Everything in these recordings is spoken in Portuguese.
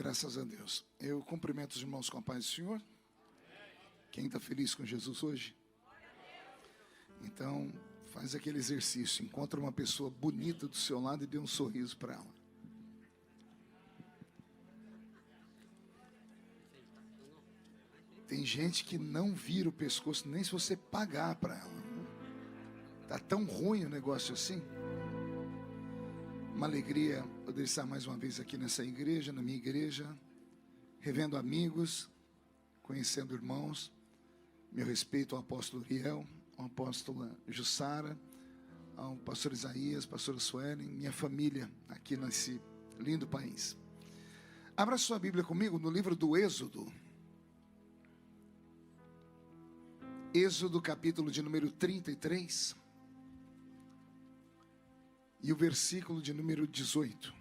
Graças a Deus. Eu cumprimento os irmãos com a paz do Senhor. Quem está feliz com Jesus hoje? Então, faz aquele exercício. Encontra uma pessoa bonita do seu lado e dê um sorriso para ela. Tem gente que não vira o pescoço nem se você pagar para ela. Tá tão ruim o negócio assim. Uma alegria poder estar mais uma vez aqui nessa igreja, na minha igreja, revendo amigos, conhecendo irmãos. Meu respeito ao apóstolo Uriel, ao apóstolo Jussara, ao pastor Isaías, pastora Suelen, minha família aqui nesse lindo país. Abra sua Bíblia comigo no livro do Êxodo. Êxodo capítulo de número 33. E o versículo de número 18.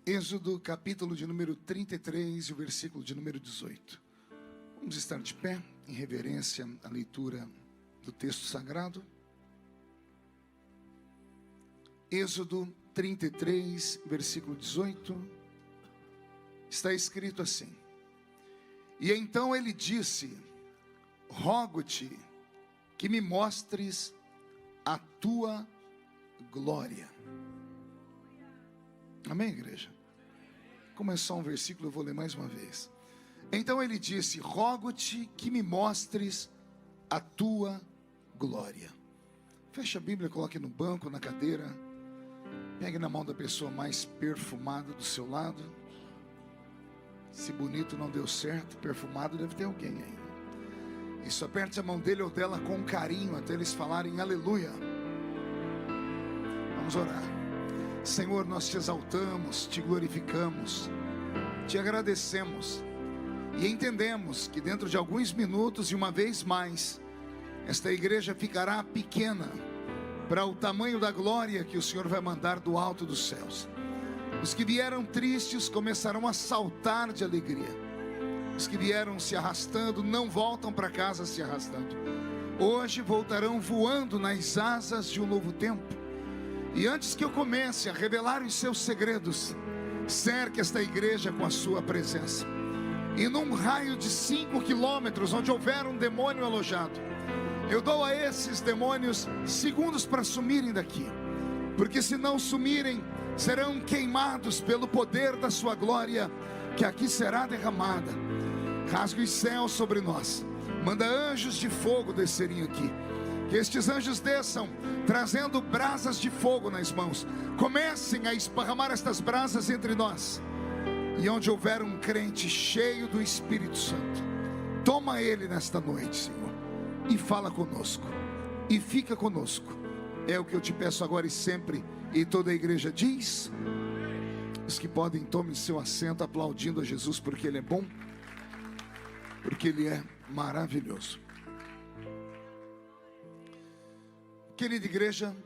Êxodo capítulo de número 33 e o versículo de número 18. Vamos estar de pé em reverência à leitura do texto sagrado. Êxodo 33, versículo 18. Está escrito assim: E então ele disse: Rogo-te que me mostres a tua glória. Amém, igreja? Como é só um versículo, eu vou ler mais uma vez. Então ele disse: Rogo-te que me mostres a tua glória. Feche a Bíblia, coloque no banco, na cadeira. Pegue na mão da pessoa mais perfumada do seu lado. Se bonito não deu certo, perfumado deve ter alguém aí. Isso, aperte a mão dele ou dela com carinho até eles falarem aleluia. Vamos orar. Senhor, nós te exaltamos, te glorificamos, te agradecemos e entendemos que dentro de alguns minutos e uma vez mais, esta igreja ficará pequena para o tamanho da glória que o Senhor vai mandar do alto dos céus. Os que vieram tristes começarão a saltar de alegria. Os que vieram se arrastando não voltam para casa se arrastando. Hoje voltarão voando nas asas de um novo tempo. E antes que eu comece a revelar os seus segredos, cerque esta igreja com a sua presença. E num raio de 5 quilômetros, onde houver um demônio alojado, eu dou a esses demônios segundos para sumirem daqui. Porque se não sumirem, serão queimados pelo poder da sua glória, que aqui será derramada. Rasga os céus sobre nós. Manda anjos de fogo descerem aqui. Que estes anjos desçam, trazendo brasas de fogo nas mãos. Comecem a esparramar estas brasas entre nós. E onde houver um crente cheio do Espírito Santo, toma ele nesta noite, Senhor, e fala conosco, e fica conosco. É o que eu te peço agora e sempre. E toda a igreja diz: os que podem, tomem seu assento aplaudindo a Jesus, porque Ele é bom, porque Ele é maravilhoso. Querida igreja,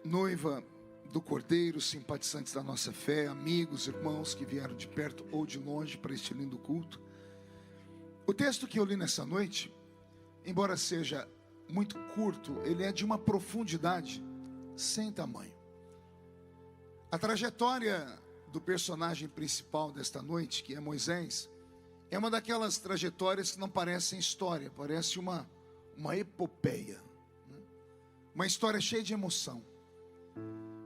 noiva do Cordeiro, simpatizantes da nossa fé, amigos, irmãos que vieram de perto ou de longe para este lindo culto. O texto que eu li nessa noite, embora seja muito curto, ele é de uma profundidade sem tamanho. A trajetória do personagem principal desta noite, que é Moisés, é uma daquelas trajetórias que não parecem história, parece uma epopeia, né? Uma história cheia de emoção.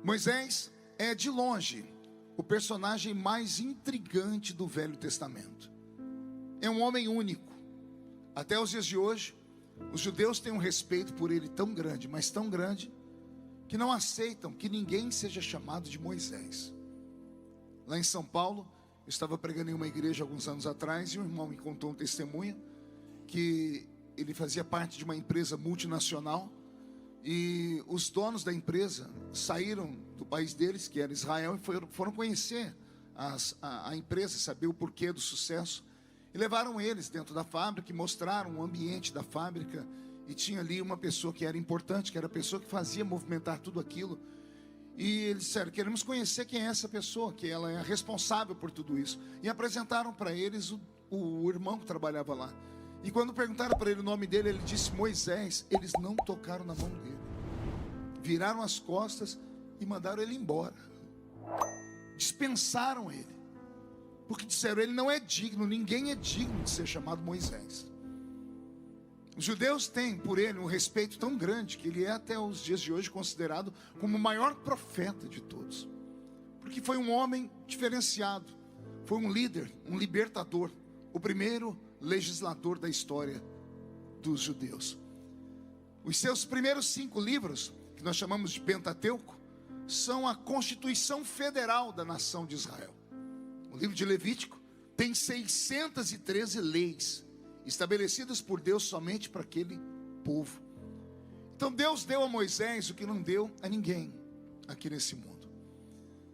Moisés é de longe o personagem mais intrigante do Velho Testamento. É um homem único. Até os dias de hoje, os judeus têm um respeito por ele tão grande, mas tão grande, que não aceitam que ninguém seja chamado de Moisés. Lá em São Paulo, eu estava pregando em uma igreja alguns anos atrás, e um irmão me contou um testemunho, que ele fazia parte de uma empresa multinacional, e os donos da empresa saíram do país deles, que era Israel, e foram conhecer a empresa, saber o porquê do sucesso, e levaram eles dentro da fábrica, e mostraram o ambiente da fábrica, e tinha ali uma pessoa que era importante, que era a pessoa que fazia movimentar tudo aquilo. E eles disseram: queremos conhecer quem é essa pessoa, que ela é responsável por tudo isso. E apresentaram para eles o irmão que trabalhava lá. E quando perguntaram para ele o nome dele, ele disse Moisés. Eles não tocaram na mão dele, viraram as costas e mandaram ele embora. Dispensaram ele, porque disseram, ele não é digno, ninguém é digno de ser chamado Moisés. Os judeus têm por ele um respeito tão grande que ele é até os dias de hoje considerado como o maior profeta de todos, porque foi um homem diferenciado, foi um líder, um libertador, o primeiro legislador da história dos judeus. Os seus primeiros 5 livros, que nós chamamos de Pentateuco, são a Constituição Federal da nação de Israel. O livro de Levítico tem 613 leis estabelecidas por Deus somente para aquele povo. Então Deus deu a Moisés o que não deu a ninguém aqui nesse mundo.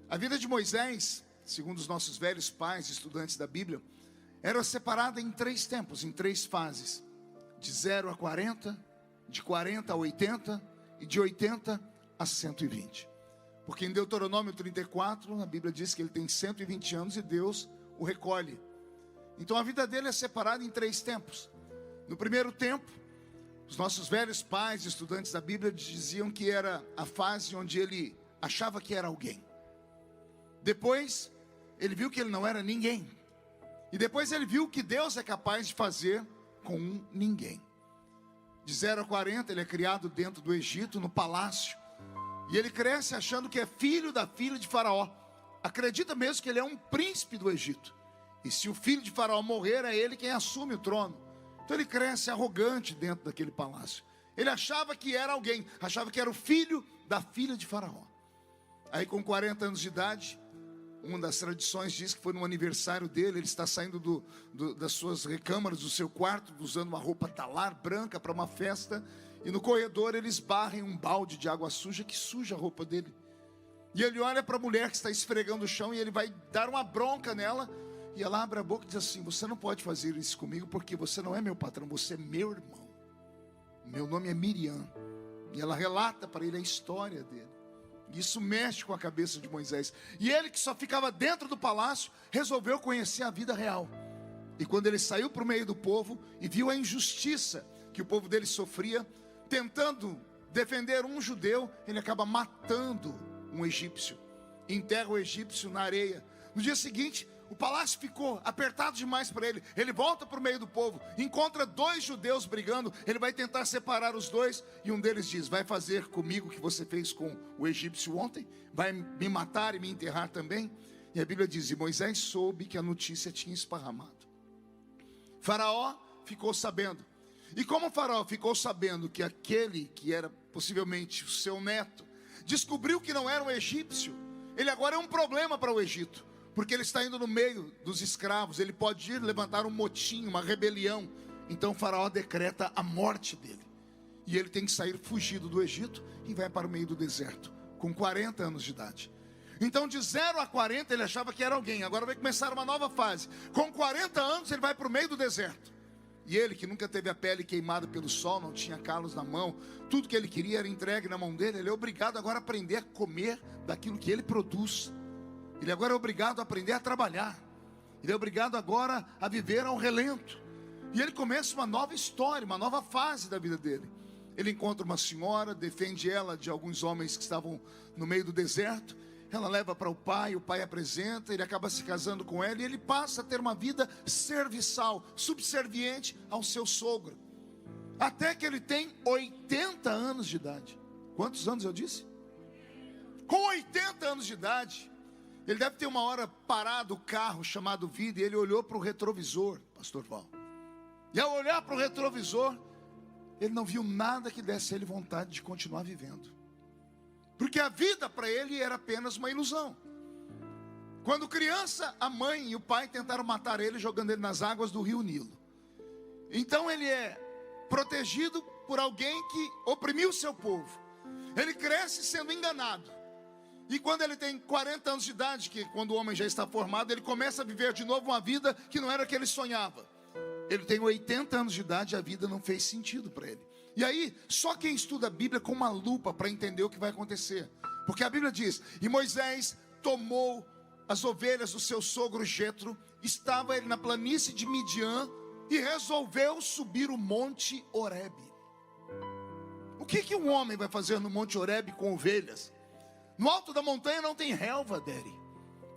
A vida de Moisés, segundo os nossos velhos pais, estudantes da Bíblia, era separada em 3 tempos, em 3 fases: de 0 a 40, de 40 a 80 e de 80 a 120. Porque em Deuteronômio 34, a Bíblia diz que ele tem 120 anos e Deus o recolhe. Então a vida dele é separada em 3 tempos. No primeiro tempo, os nossos velhos pais, estudantes da Bíblia, diziam que era a fase onde ele achava que era alguém. Depois, ele viu que ele não era ninguém. E depois ele viu que Deus é capaz de fazer com um ninguém. De 0 a 40, ele é criado dentro do Egito, no palácio. E ele cresce achando que é filho da filha de Faraó. Acredita mesmo que ele é um príncipe do Egito. E se o filho de Faraó morrer, é ele quem assume o trono. Então ele cresce arrogante dentro daquele palácio. Ele achava que era alguém, achava que era o filho da filha de Faraó. Aí com 40 anos de idade, uma das tradições diz que foi no aniversário dele, ele está saindo das suas recâmaras, do seu quarto, usando uma roupa talar branca para uma festa. E no corredor ele esbarra em um balde de água suja que suja a roupa dele. E ele olha para a mulher que está esfregando o chão e ele vai dar uma bronca nela. E ela abre a boca e diz assim: você não pode fazer isso comigo porque você não é meu patrão, você é meu irmão. Meu nome é Miriam. E ela relata para ele a história dele. E isso mexe com a cabeça de Moisés. E ele, que só ficava dentro do palácio, resolveu conhecer a vida real. E quando ele saiu para o meio do povo e viu a injustiça que o povo dele sofria, tentando defender um judeu, ele acaba matando um egípcio. Enterra o egípcio na areia. No dia seguinte, o palácio ficou apertado demais para ele. Ele volta para o meio do povo, encontra 2 judeus brigando. Ele vai tentar separar os 2 e um deles diz: vai fazer comigo o que você fez com o egípcio ontem? Vai me matar e me enterrar também? E a Bíblia diz: e Moisés soube que a notícia tinha esparramado. Faraó ficou sabendo. E como o Faraó ficou sabendo que aquele que era possivelmente o seu neto descobriu que não era um egípcio, ele agora é um problema para o Egito, porque ele está indo no meio dos escravos. Ele pode ir levantar um motim, uma rebelião. Então o Faraó decreta a morte dele. E ele tem que sair fugido do Egito e vai para o meio do deserto, com 40 anos de idade. Então de 0 a 40 ele achava que era alguém. Agora vai começar uma nova fase. Com 40 anos ele vai para o meio do deserto. E ele, que nunca teve a pele queimada pelo sol, não tinha calos na mão, tudo que ele queria era entregue na mão dele. Ele é obrigado agora a aprender a comer daquilo que ele produz. Ele agora é obrigado a aprender a trabalhar. Ele é obrigado agora a viver ao relento. E ele começa uma nova história, uma nova fase da vida dele. Ele encontra uma senhora, defende ela de alguns homens que estavam no meio do deserto. Ela leva para o pai apresenta, ele acaba se casando com ela. E ele passa a ter uma vida serviçal, subserviente ao seu sogro. Até que ele tem 80 anos de idade. Quantos anos eu disse? Com 80 anos de idade. Ele deve ter uma hora parado o carro chamado vida, e ele olhou para o retrovisor, pastor Val. E ao olhar para o retrovisor, ele não viu nada que desse a ele vontade de continuar vivendo. Porque a vida para ele era apenas uma ilusão. Quando criança, a mãe e o pai tentaram matar ele, jogando ele nas águas do rio Nilo. Então ele é protegido por alguém que oprimiu seu povo. Ele cresce sendo enganado. E quando ele tem 40 anos de idade, que quando o homem já está formado, ele começa a viver de novo uma vida que não era a que ele sonhava. Ele tem 80 anos de idade e a vida não fez sentido para ele. E aí, só quem estuda a Bíblia com uma lupa para entender o que vai acontecer. Porque a Bíblia diz: e Moisés tomou as ovelhas do seu sogro Jetro, estava ele na planície de Midian, e resolveu subir o monte Horebe. O que um homem vai fazer no monte Horebe com ovelhas? No alto da montanha não tem relva, Dere.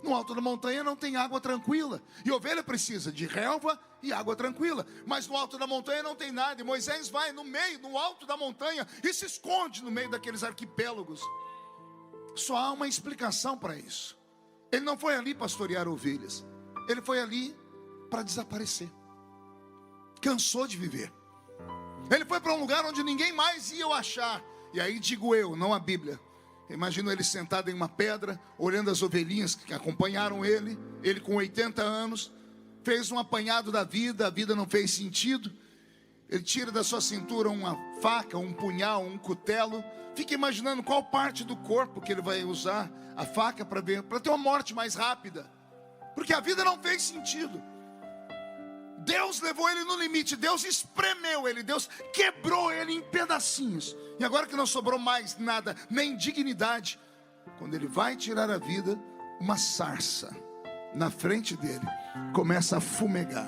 No alto da montanha não tem água tranquila. E ovelha precisa de relva e água tranquila. Mas no alto da montanha não tem nada. E Moisés vai no alto da montanha e se esconde no meio daqueles arquipélagos. Só há uma explicação para isso. Ele não foi ali pastorear ovelhas. Ele foi ali para desaparecer. Cansou de viver. Ele foi para um lugar onde ninguém mais ia o achar. E aí digo eu, não a Bíblia. Imagino ele sentado em uma pedra, olhando as ovelhinhas que acompanharam ele. Ele com 80 anos, fez um apanhado da vida, a vida não fez sentido. Ele tira da sua cintura uma faca, um punhal, um cutelo. Fica imaginando qual parte do corpo que ele vai usar a faca para ter uma morte mais rápida. Porque a vida não fez sentido. Deus levou ele no limite, Deus espremeu ele, Deus quebrou ele em pedacinhos. E agora que não sobrou mais nada, nem dignidade, quando ele vai tirar a vida, uma sarça na frente dele começa a fumegar.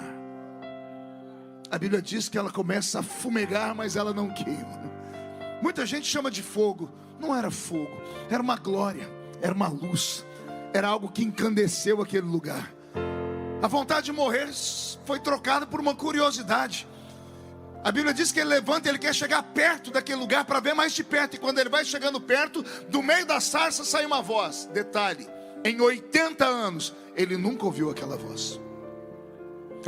A Bíblia diz que ela começa a fumegar, mas ela não queima. Muita gente chama de fogo. Não era fogo, era uma glória, era uma luz, era algo que encandeceu aquele lugar. A vontade de morrer foi trocada por uma curiosidade. A Bíblia diz que ele levanta e ele quer chegar perto daquele lugar para ver mais de perto. E quando ele vai chegando perto, do meio da sarça sai uma voz. Detalhe, em 80 anos, ele nunca ouviu aquela voz.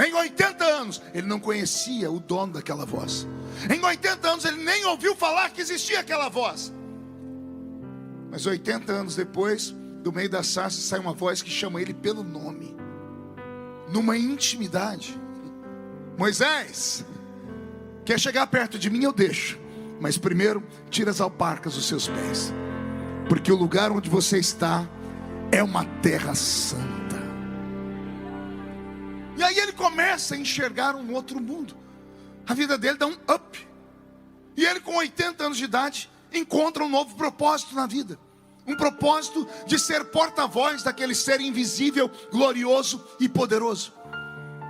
Em 80 anos, ele não conhecia o dono daquela voz. Em 80 anos, ele nem ouviu falar que existia aquela voz. Mas 80 anos depois, do meio da sarça sai uma voz que chama ele pelo nome. Numa intimidade. Moisés, quer chegar perto de mim, eu deixo. Mas primeiro, tira as alparcas dos seus pés. Porque o lugar onde você está é uma terra santa. E aí ele começa a enxergar um outro mundo. A vida dele dá um up. E ele com 80 anos de idade encontra um novo propósito na vida. Um propósito de ser porta-voz daquele ser invisível, glorioso e poderoso.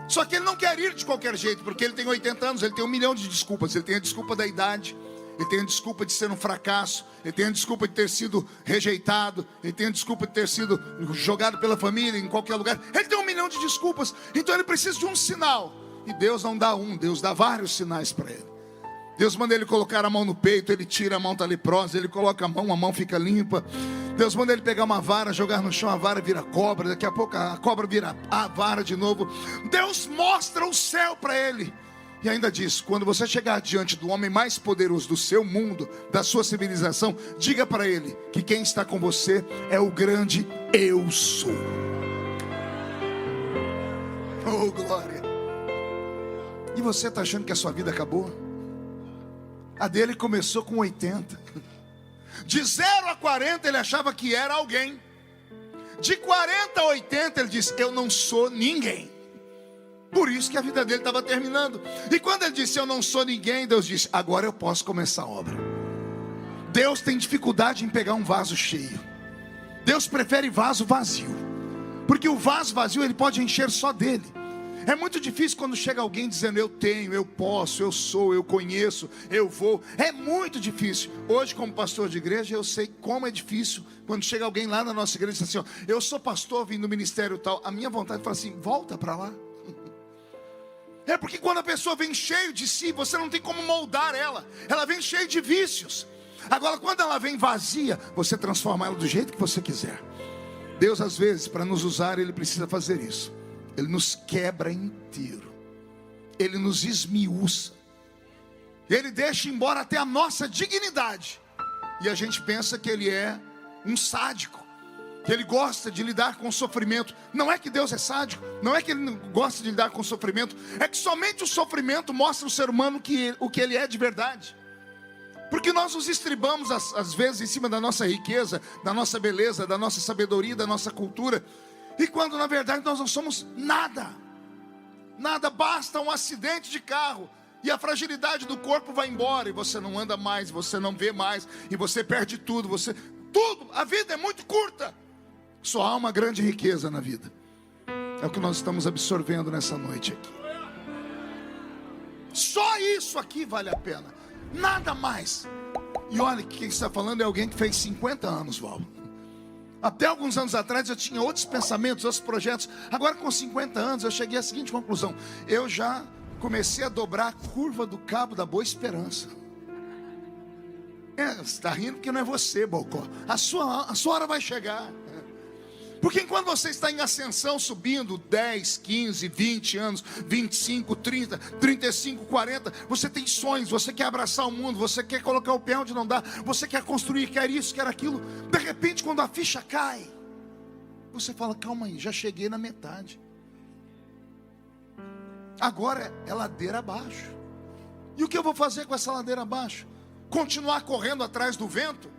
Só que ele não quer ir de qualquer jeito, porque ele tem 80 anos, ele tem 1 milhão de desculpas. Ele tem a desculpa da idade, ele tem a desculpa de ser um fracasso, ele tem a desculpa de ter sido rejeitado, ele tem a desculpa de ter sido jogado pela família em qualquer lugar. Ele tem 1 milhão de desculpas, então ele precisa de um sinal. E Deus não dá um, Deus dá vários sinais para ele. Deus manda ele colocar a mão no peito, ele tira a mão, está leprosa, ele coloca a mão fica limpa. Deus manda ele pegar uma vara, jogar no chão, a vara vira cobra, daqui a pouco a cobra vira a vara de novo. Deus mostra o céu para ele. E ainda diz, quando você chegar diante do homem mais poderoso do seu mundo, da sua civilização, diga para ele que quem está com você é o grande eu sou. Oh glória. E você está achando que a sua vida acabou? A dele começou com 80. De 0 a 40 ele achava que era alguém. De 40 a 80 ele disse, eu não sou ninguém. Por isso que a vida dele estava terminando. E quando ele disse, eu não sou ninguém, Deus disse, agora eu posso começar a obra. Deus tem dificuldade em pegar um vaso cheio. Deus prefere vaso vazio. Porque o vaso vazio ele pode encher só dele. É muito difícil quando chega alguém dizendo, eu tenho, eu posso, eu sou, eu conheço, eu vou. É muito difícil. Hoje como pastor de igreja eu sei como é difícil quando chega alguém lá na nossa igreja e diz assim, ó, eu sou pastor, vim do ministério tal. A minha vontade é falar assim, volta para lá. É porque quando a pessoa vem cheio de si, você não tem como moldar ela. Ela vem cheia de vícios. Agora quando ela vem vazia, você transforma ela do jeito que você quiser. Deus às vezes para nos usar ele precisa fazer isso. Ele nos quebra inteiro. Ele nos esmiuça. Ele deixa embora até a nossa dignidade. E a gente pensa que ele é um sádico, que ele gosta de lidar com o sofrimento. Não é que Deus é sádico, não é que ele não gosta de lidar com o sofrimento. É que somente o sofrimento mostra ao ser humano o que ele é de verdade. Porque nós nos estribamos às vezes em cima da nossa riqueza, da nossa beleza, da nossa sabedoria, da nossa cultura. E quando na verdade nós não somos nada. Nada, basta um acidente de carro e a fragilidade do corpo vai embora. E você não anda mais, você não vê mais. E você perde tudo, tudo, a vida é muito curta. Só há uma grande riqueza na vida. É o que nós estamos absorvendo nessa noite aqui. Só isso aqui vale a pena, nada mais. E olha que quem está falando é alguém que fez 50 anos, Val. Até alguns anos atrás eu tinha outros pensamentos, outros projetos. Agora com 50 anos eu cheguei à seguinte conclusão: eu já comecei a dobrar a curva do Cabo da Boa Esperança. Você está rindo porque não é você, Bocó. A sua hora vai chegar. Porque enquanto você está em ascensão, subindo 10, 15, 20 anos, 25, 30, 35, 40, você tem sonhos, você quer abraçar o mundo, você quer colocar o pé onde não dá, você quer construir, quer isso, quer aquilo. De repente, quando a ficha cai, você fala: calma aí, já cheguei na metade. Agora é ladeira abaixo. E o que eu vou fazer com essa ladeira abaixo? Continuar correndo atrás do vento?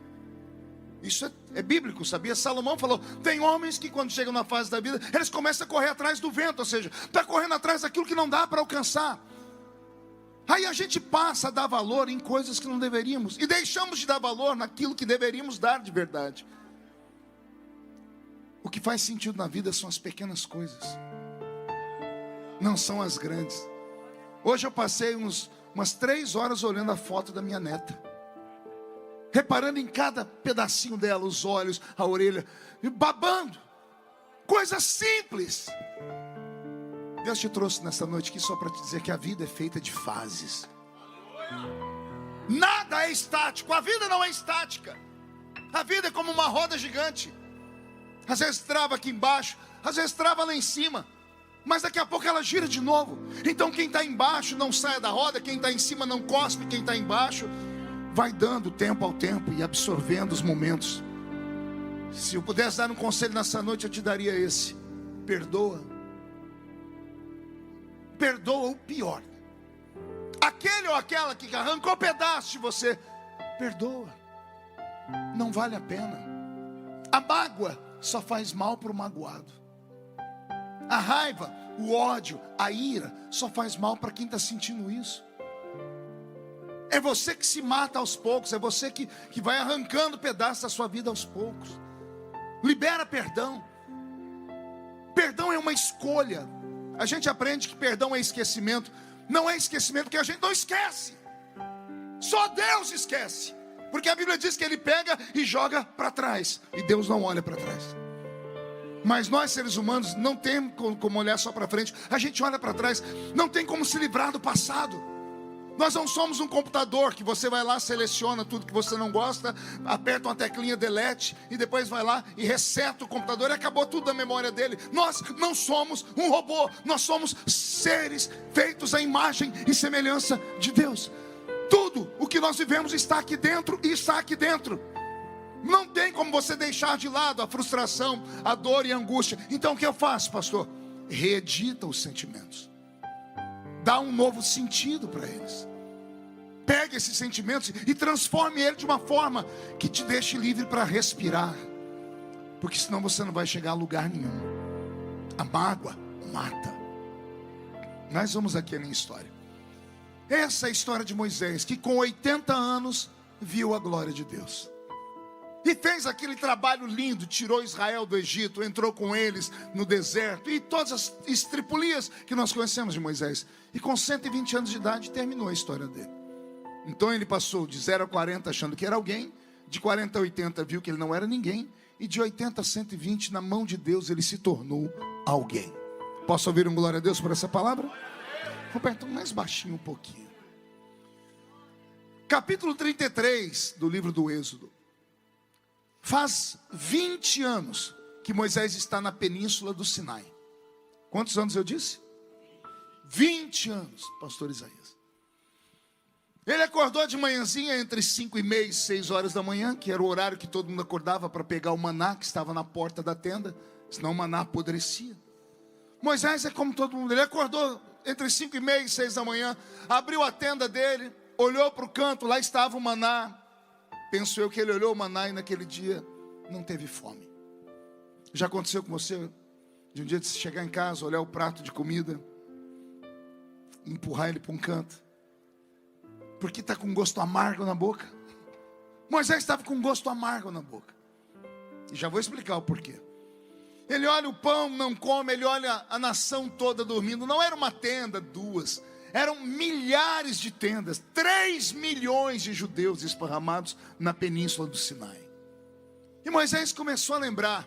Isso é bíblico, sabia? Salomão falou: tem homens que quando chegam na fase da vida, eles começam a correr atrás do vento. Ou seja, está correndo atrás daquilo que não dá para alcançar. Aí a gente passa a dar valor em coisas que não deveríamos, e deixamos de dar valor naquilo que deveríamos dar de verdade. O que faz sentido na vida são as pequenas coisas, não são as grandes. Hoje eu passei umas 3 horas olhando a foto da minha neta, reparando em cada pedacinho dela, os olhos, a orelha, e babando. Coisas simples. Deus te trouxe nessa noite aqui só para te dizer que a vida é feita de fases. Nada é estático, a vida não é estática. A vida é como uma roda gigante. Às vezes trava aqui embaixo, às vezes trava lá em cima, mas daqui a pouco ela gira de novo. Então quem está embaixo não saia da roda, quem está em cima não cospe quem está embaixo. Vai dando tempo ao tempo e absorvendo os momentos. Se eu pudesse dar um conselho nessa noite, eu te daria esse: perdoa. Perdoa o pior. Aquele ou aquela que arrancou pedaços de você, perdoa. Não vale a pena. A mágoa só faz mal para o magoado. A raiva, o ódio, a ira só faz mal para quem está sentindo isso. É você que se mata aos poucos, é você que vai arrancando pedaços da sua vida aos poucos. Libera perdão. Perdão é uma escolha. A gente aprende que perdão é esquecimento. Não é esquecimento, porque a gente não esquece. Só Deus esquece. Porque a Bíblia diz que Ele pega e joga para trás, e Deus não olha para trás. Mas nós seres humanos não temos como olhar só para frente. A gente olha para trás, não tem como se livrar do passado. Nós não somos um computador que você vai lá, seleciona tudo que você não gosta, aperta uma teclinha delete e depois vai lá e reseta o computador e acabou tudo da memória dele. Nós não somos um robô, nós somos seres feitos à imagem e semelhança de Deus. Tudo o que nós vivemos está aqui dentro e está aqui dentro. Não tem como você deixar de lado a frustração, a dor e a angústia. Então o que eu faço, pastor? Reedita os sentimentos. Dá um novo sentido para eles. Pegue esses sentimentos e transforme ele de uma forma que te deixe livre para respirar. Porque senão você não vai chegar a lugar nenhum. A mágoa mata. Nós vamos aqui à minha história. Essa é a história de Moisés, que com 80 anos viu a glória de Deus. E fez aquele trabalho lindo, tirou Israel do Egito, entrou com eles no deserto, e todas as estripulias que nós conhecemos de Moisés. E com 120 anos de idade terminou a história dele. Então ele passou de 0 a 40 achando que era alguém, de 40 a 80 viu que ele não era ninguém, e de 80 a 120 na mão de Deus ele se tornou alguém. Posso ouvir um glória a Deus por essa palavra? Roberto, mais baixinho um pouquinho. Capítulo 33 do livro do Êxodo. Faz 20 anos que Moisés está na península do Sinai. Quantos anos eu disse? 20 anos, pastor Isaías. Ele acordou de manhãzinha entre 5:30 e 6 horas da manhã, que era o horário que todo mundo acordava para pegar o maná que estava na porta da tenda, senão o maná apodrecia. Moisés é como todo mundo, ele acordou entre 5:30 e 6 da manhã, abriu a tenda dele, olhou para o canto, lá estava o maná. Penso eu que ele olhou o maná e naquele dia não teve fome. Já aconteceu com você? De um dia de chegar em casa, olhar o prato de comida, empurrar ele para um canto, porque está com gosto amargo na boca. Moisés estava com gosto amargo na boca. E já vou explicar o porquê. Ele olha o pão, não come, ele olha a nação toda dormindo. Não era uma tenda, duas. Eram milhares de tendas, 3 milhões de judeus esparramados na península do Sinai. E Moisés começou a lembrar,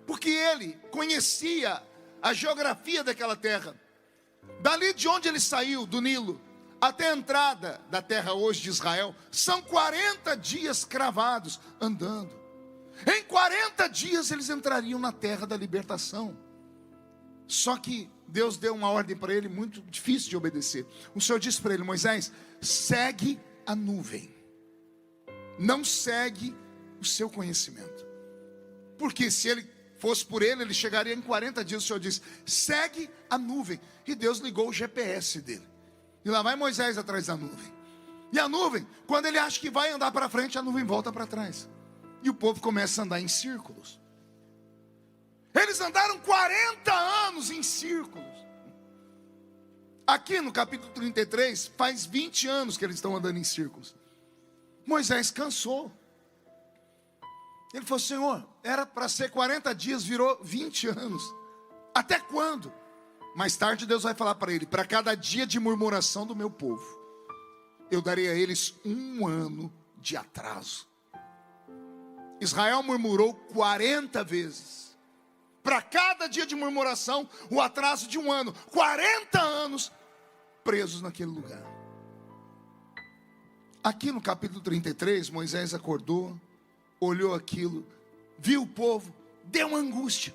porque ele conhecia a geografia daquela terra. Dali de onde ele saiu, do Nilo, até a entrada da terra hoje de Israel, são 40 dias cravados andando. Em 40 dias eles entrariam na terra da libertação. Só que Deus deu uma ordem para ele muito difícil de obedecer. O Senhor disse para ele: Moisés, segue a nuvem, não segue o seu conhecimento. Porque se ele fosse por ele, ele chegaria em 40 dias. O Senhor disse: segue a nuvem. E Deus ligou o GPS dele. E lá vai Moisés atrás da nuvem. E a nuvem, quando ele acha que vai andar para frente, a nuvem volta para trás. E o povo começa a andar em círculos. Eles andaram 40 anos em círculos. Aqui no capítulo 33, faz 20 anos que eles estão andando em círculos. Moisés cansou. Ele falou: Senhor, era para ser 40 dias, virou 20 anos. Até quando? Mais tarde Deus vai falar para ele: para cada dia de murmuração do meu povo, eu darei a eles 1 ano de atraso. Israel murmurou 40 vezes. Para cada dia de murmuração, o atraso de 1 ano. 40 anos presos naquele lugar. Aqui no capítulo 33, Moisés acordou, olhou aquilo, viu o povo, deu uma angústia.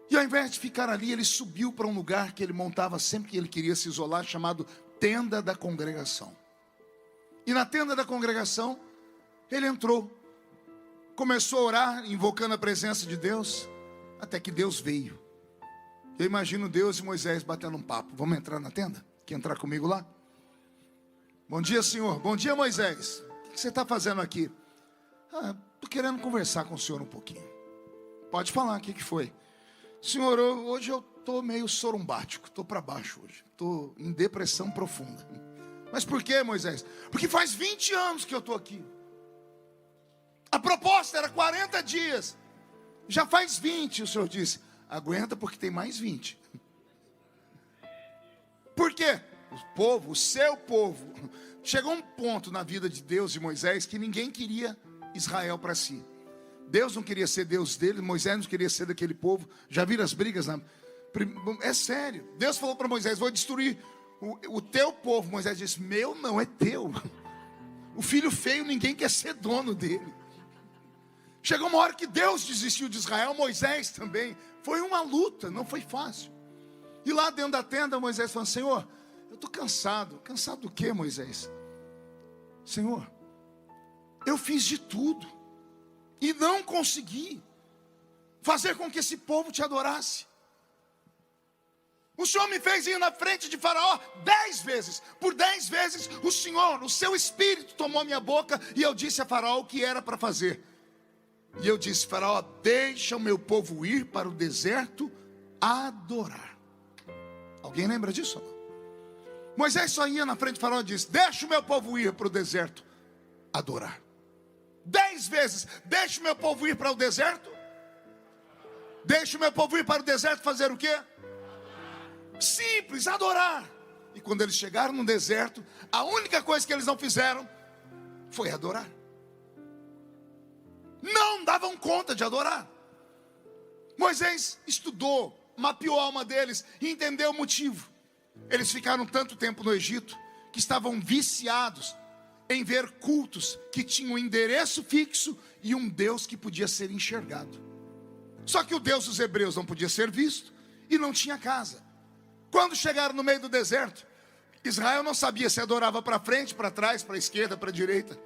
E ao invés de ficar ali, ele subiu para um lugar que ele montava sempre que ele queria se isolar, chamado Tenda da Congregação. E na Tenda da Congregação, ele entrou, começou a orar, invocando a presença de Deus, até que Deus veio. Eu imagino Deus e Moisés batendo um papo. Vamos entrar na tenda? Quer entrar comigo lá? Bom dia, Senhor. Bom dia, Moisés. O que você está fazendo aqui? Estou querendo conversar com o Senhor um pouquinho. Pode falar, o que foi? Senhor, hoje eu estou meio sorumbático. Estou para baixo hoje. Estou em depressão profunda. Mas por quê, Moisés? Porque faz 20 anos que eu estou aqui. A proposta era 40 dias. Já faz 20, o Senhor disse. Aguenta porque tem mais 20. Por quê? O povo, o seu povo, chegou um ponto na vida de Deus e Moisés que ninguém queria Israel para si. Deus não queria ser Deus dele, Moisés não queria ser daquele povo. Já viram as brigas? É sério. Deus falou para Moisés: vou destruir o teu povo. Moisés disse: meu não, é teu. O filho feio, ninguém quer ser dono dele. Chegou uma hora que Deus desistiu de Israel, Moisés também. Foi uma luta, não foi fácil. E lá dentro da tenda, Moisés falou: Senhor, eu estou cansado. Cansado do quê, Moisés? Senhor, eu fiz de tudo e não consegui fazer com que esse povo te adorasse. O Senhor me fez ir na frente de Faraó 10 vezes. Por 10 vezes o Senhor, o seu Espírito tomou minha boca e eu disse a Faraó o que era para fazer. E eu disse: Faraó, deixa o meu povo ir para o deserto adorar. Alguém lembra disso ou não? Moisés só ia na frente de Faraó e disse: deixa o meu povo ir para o deserto adorar. 10 vezes: deixa o meu povo ir para o deserto. Deixa o meu povo ir para o deserto fazer o quê? Simples, adorar. E quando eles chegaram no deserto, a única coisa que eles não fizeram foi adorar. Não davam conta de adorar. Moisés estudou, mapeou a alma deles e entendeu o motivo. Eles ficaram tanto tempo no Egito que estavam viciados em ver cultos que tinham um endereço fixo e um Deus que podia ser enxergado. Só que o Deus dos hebreus não podia ser visto e não tinha casa. Quando chegaram no meio do deserto, Israel não sabia se adorava para frente, para trás, para a esquerda, para a direita.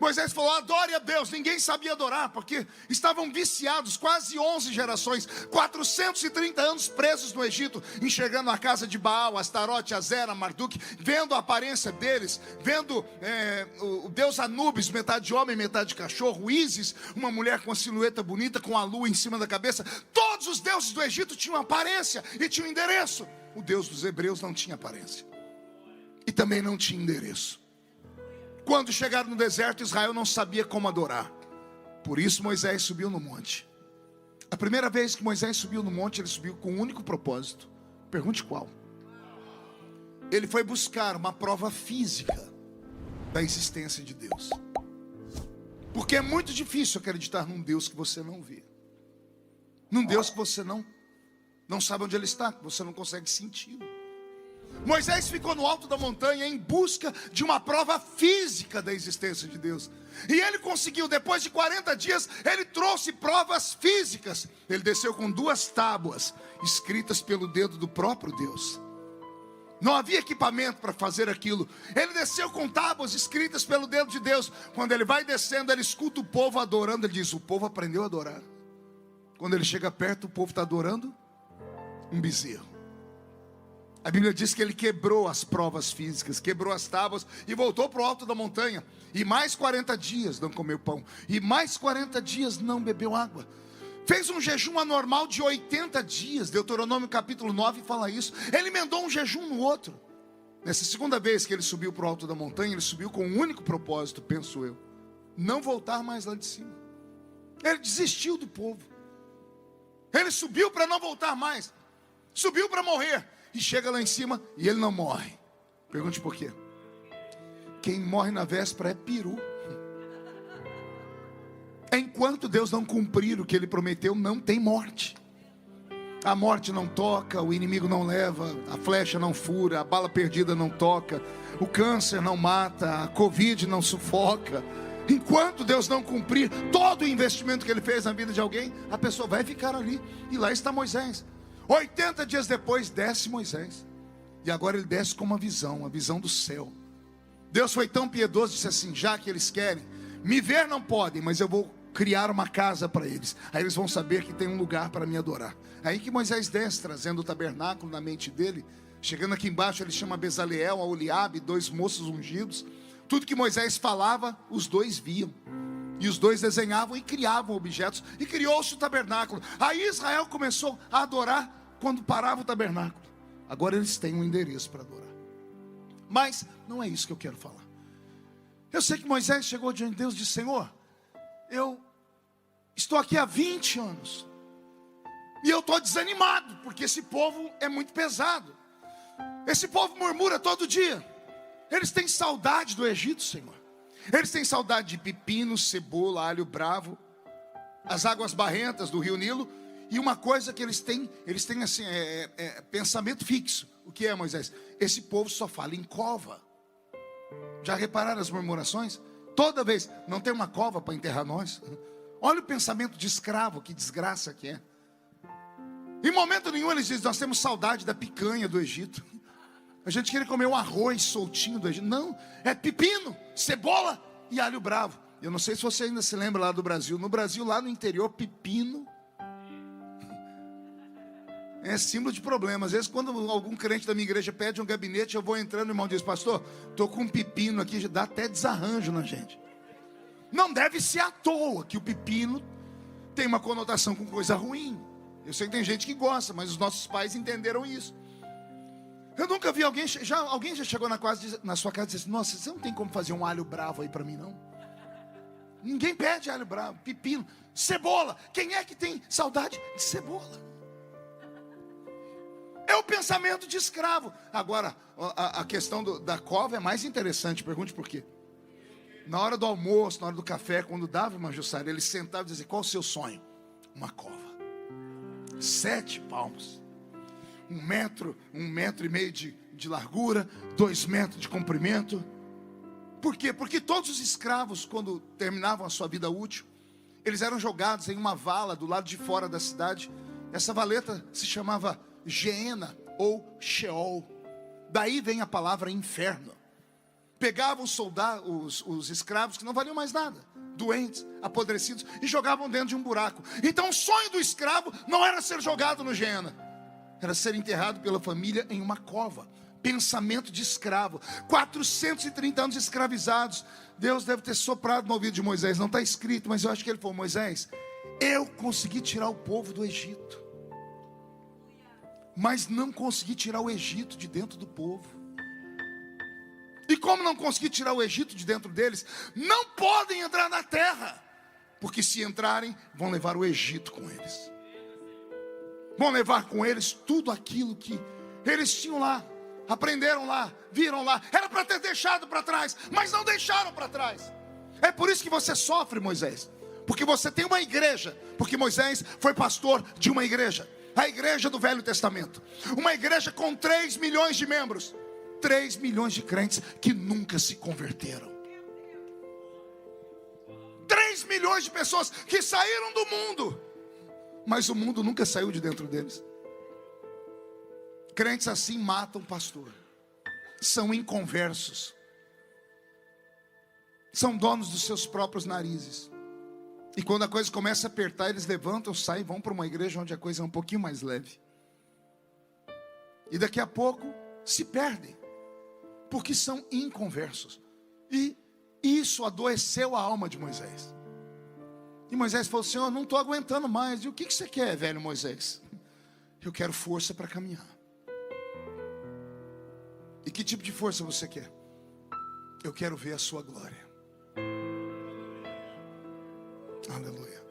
Moisés falou: adore a Deus. Ninguém sabia adorar, porque estavam viciados, quase 11 gerações, 430 anos presos no Egito, enxergando a casa de Baal, Astarote, Azera, Marduk, vendo a aparência deles, vendo o deus Anubis, metade homem, metade cachorro, Ísis, uma mulher com uma silhueta bonita, com a lua em cima da cabeça. Todos os deuses do Egito tinham aparência e tinham endereço. O Deus dos hebreus não tinha aparência e também não tinha endereço. Quando chegaram no deserto, Israel não sabia como adorar. Por isso Moisés subiu no monte. A primeira vez que Moisés subiu no monte, ele subiu com um único propósito. Pergunte qual? Ele foi buscar uma prova física da existência de Deus. Porque é muito difícil acreditar num Deus que você não vê. Num Deus que você não sabe onde Ele está, que você não consegue sentir. Moisés ficou no alto da montanha em busca de uma prova física da existência de Deus. E ele conseguiu, depois de 40 dias, ele trouxe provas físicas. Ele desceu com 2 tábuas, escritas pelo dedo do próprio Deus. Não havia equipamento para fazer aquilo. Ele desceu com tábuas escritas pelo dedo de Deus. Quando ele vai descendo, ele escuta o povo adorando. Ele diz: o povo aprendeu a adorar. Quando ele chega perto, o povo está adorando um bezerro. A Bíblia diz que ele quebrou as provas físicas, quebrou as tábuas e voltou para o alto da montanha. E mais 40 dias não comeu pão. E mais 40 dias não bebeu água. Fez um jejum anormal de 80 dias. Deuteronômio capítulo 9 fala isso. Ele emendou um jejum no outro. Nessa segunda vez que ele subiu para o alto da montanha, ele subiu com um único propósito, penso eu: não voltar mais lá de cima. Ele desistiu do povo. Ele subiu para não voltar mais. Subiu para morrer. E chega lá em cima e ele não morre. Pergunte por quê. Quem morre na véspera é peru. Enquanto Deus não cumprir o que Ele prometeu, não tem morte. A morte não toca, o inimigo não leva, a flecha não fura, a bala perdida não toca, o câncer não mata, a Covid não sufoca. Enquanto Deus não cumprir todo o investimento que Ele fez na vida de alguém, a pessoa vai ficar ali. E lá está Moisés. 80 dias depois desce Moisés. E agora ele desce com uma visão, a visão do céu. Deus foi tão piedoso, disse assim: já que eles querem, me ver não podem, mas eu vou criar uma casa para eles. Aí eles vão saber que tem um lugar para me adorar. Aí que Moisés desce, trazendo o tabernáculo na mente dele. Chegando aqui embaixo, ele chama Bezaleel, Aholiabe, 2 moços ungidos. Tudo que Moisés falava, os 2 viam. E os 2 desenhavam e criavam objetos. E criou-se o tabernáculo. Aí Israel começou a adorar quando parava o tabernáculo. Agora eles têm um endereço para adorar. Mas não é isso que eu quero falar. Eu sei que Moisés chegou diante de Deus e disse: Senhor, eu estou aqui há 20 anos. E eu estou desanimado, porque esse povo é muito pesado. Esse povo murmura todo dia. Eles têm saudade do Egito, Senhor. Eles têm saudade de pepino, cebola, alho bravo, as águas barrentas do rio Nilo. E uma coisa que eles têm assim, pensamento fixo. O que é, Moisés? Esse povo só fala em cova. Já repararam as murmurações? Toda vez, não tem uma cova para enterrar nós? Olha o pensamento de escravo, que desgraça que é. Em momento nenhum eles dizem: nós temos saudade da picanha do Egito. A gente queria comer um arroz soltinho do Egito. Não, é pepino, cebola e alho bravo. Eu não sei se você ainda se lembra lá do Brasil. No Brasil, lá no interior, pepino é símbolo de problema. Às vezes, quando algum crente da minha igreja pede um gabinete, eu vou entrando e o irmão diz: pastor, estou com um pepino aqui, já dá até desarranjo na gente. Não deve ser à toa que o pepino tem uma conotação com coisa ruim. Eu sei que tem gente que gosta, mas os nossos pais entenderam isso. Eu nunca vi alguém já chegou na sua casa e disse: nossa, você não tem como fazer um alho bravo aí para mim, não? Ninguém pede alho bravo, pepino, cebola. Quem é que tem saudade de cebola? É o pensamento de escravo. Agora, a questão da cova é mais interessante. Pergunte por quê. Na hora do almoço, na hora do café, quando dava uma jussara, eles sentavam e diziam: qual o seu sonho? Uma cova. 7 palmos. 1 metro e meio de largura, 2 metros de comprimento. Por quê? Porque todos os escravos, quando terminavam a sua vida útil, eles eram jogados em uma vala do lado de fora da cidade. Essa valeta se chamava Geena ou Sheol. Daí vem a palavra inferno. Pegavam os escravos que não valiam mais nada, doentes, apodrecidos, e jogavam dentro de um buraco. Então o sonho do escravo não era ser jogado no Geena, era ser enterrado pela família em uma cova. Pensamento de escravo. 430 anos escravizados. Deus deve ter soprado no ouvido de Moisés. Não está escrito, mas eu acho que ele falou: Moisés, eu consegui tirar o povo do Egito, mas não consegui tirar o Egito de dentro do povo. E como não consegui tirar o Egito de dentro deles, não podem entrar na terra, porque se entrarem, vão levar o Egito com eles. Vão levar com eles tudo aquilo que eles tinham lá, aprenderam lá, viram lá. Era para ter deixado para trás, mas não deixaram para trás. É por isso que você sofre, Moisés. Porque você tem uma igreja. Porque Moisés foi pastor de uma igreja. A igreja do Velho Testamento. Uma igreja com 3 milhões de membros. 3 milhões de crentes que nunca se converteram. 3 milhões de pessoas que saíram do mundo. Mas o mundo nunca saiu de dentro deles. Crentes assim matam o pastor. São inconversos. São donos dos seus próprios narizes. E quando a coisa começa a apertar, eles levantam, saem e vão para uma igreja onde a coisa é um pouquinho mais leve. E daqui a pouco se perdem. Porque são inconversos. E isso adoeceu a alma de Moisés. E Moisés falou: Senhor, não estou aguentando mais. E o que você quer, velho Moisés? Eu quero força para caminhar. E que tipo de força você quer? Eu quero ver a sua glória. Aleluia.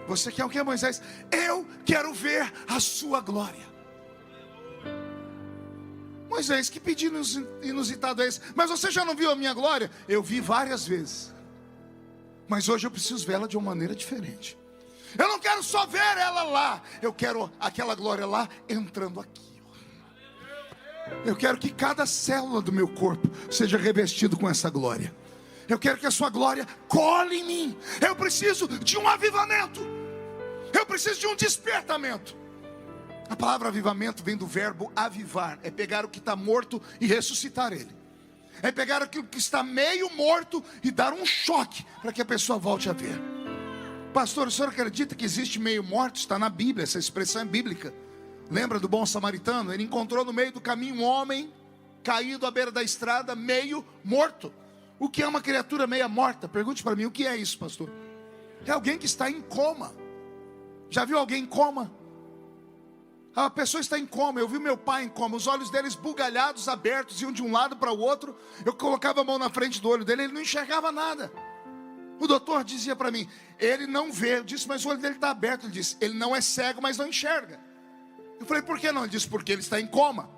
Você quer o que, Moisés? Eu quero ver a sua glória. Moisés, que pedido inusitado é esse? Mas você já não viu a minha glória? Eu vi várias vezes. Mas hoje eu preciso vê-la de uma maneira diferente. Eu não quero só ver ela lá. Eu quero aquela glória lá entrando aqui. Eu quero que cada célula do meu corpo seja revestido com essa glória. Eu quero que a sua glória cole em mim. Eu preciso de um avivamento. Eu preciso de um despertamento. A palavra avivamento vem do verbo avivar. É pegar o que está morto e ressuscitar ele. É pegar aquilo que está meio morto e dar um choque para que a pessoa volte a ver. Pastor, o senhor acredita que existe meio morto? Está na Bíblia, essa expressão é bíblica. Lembra do bom samaritano? Ele encontrou no meio do caminho um homem caído à beira da estrada, meio morto. O que é uma criatura meia morta? Pergunte para mim, o que é isso, pastor? É alguém que está em coma. Já viu alguém em coma? A pessoa está em coma. Eu vi meu pai em coma, os olhos dele esbugalhados, abertos, iam de um lado para o outro. Eu colocava a mão na frente do olho dele, ele não enxergava nada. O doutor dizia para mim, ele não vê. Eu disse, mas o olho dele está aberto. Ele disse, ele não é cego, mas não enxerga. Eu falei, por que não? Ele disse, porque ele está em coma.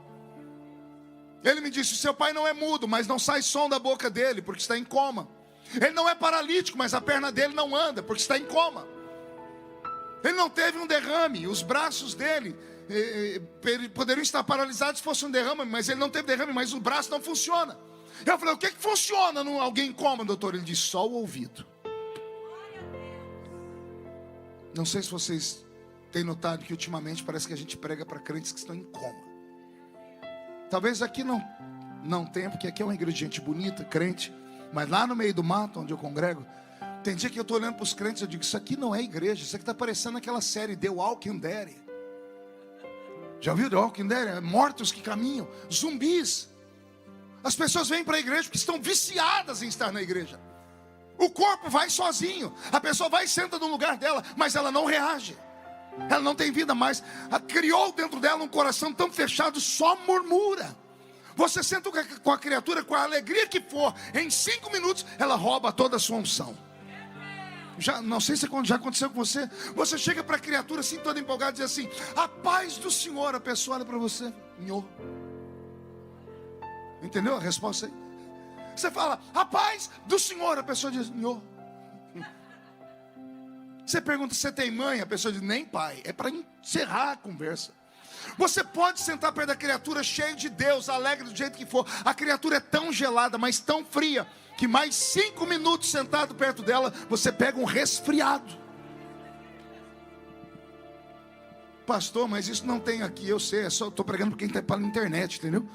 Ele me disse, seu pai não é mudo, mas não sai som da boca dele, porque está em coma. Ele não é paralítico, mas a perna dele não anda, porque está em coma. Ele não teve um derrame, os braços dele poderiam estar paralisados se fosse um derrame, mas ele não teve derrame, mas o braço não funciona. Eu falei, o que funciona num alguém em coma, doutor? Ele disse, só o ouvido. Não sei se vocês têm notado que ultimamente parece que a gente prega para crentes que estão em coma. Talvez aqui não tenha, porque aqui é uma ingrediente bonita, crente. Mas lá no meio do mato, onde eu congrego, tem dia que eu estou olhando para os crentes e eu digo, isso aqui não é igreja, isso aqui está parecendo aquela série The Walking Dead. Já viu The Walking Dead? Mortos que caminham, zumbis. As pessoas vêm para a igreja porque estão viciadas em estar na igreja. O corpo vai sozinho, a pessoa vai e senta no lugar dela, mas ela não reage. Ela não tem vida mais. Criou dentro dela um coração tão fechado, só murmura. Você senta com a criatura, com a alegria que for, em 5 minutos ela rouba toda a sua unção. Não sei se já aconteceu com você. Você chega para a criatura assim, toda empolgada, e diz assim, a paz do Senhor. A pessoa olha para você, nhô. Entendeu a resposta aí? Você fala, a paz do Senhor. A pessoa diz, nhô. Você pergunta, você tem mãe? A pessoa diz, nem pai. É para encerrar a conversa. Você pode sentar perto da criatura cheio de Deus, alegre do jeito que for. A criatura é tão gelada, mas tão fria, que mais 5 minutos sentado perto dela, você pega um resfriado. Pastor, mas isso não tem aqui, eu sei, estou pregando para quem está pela internet, entendeu?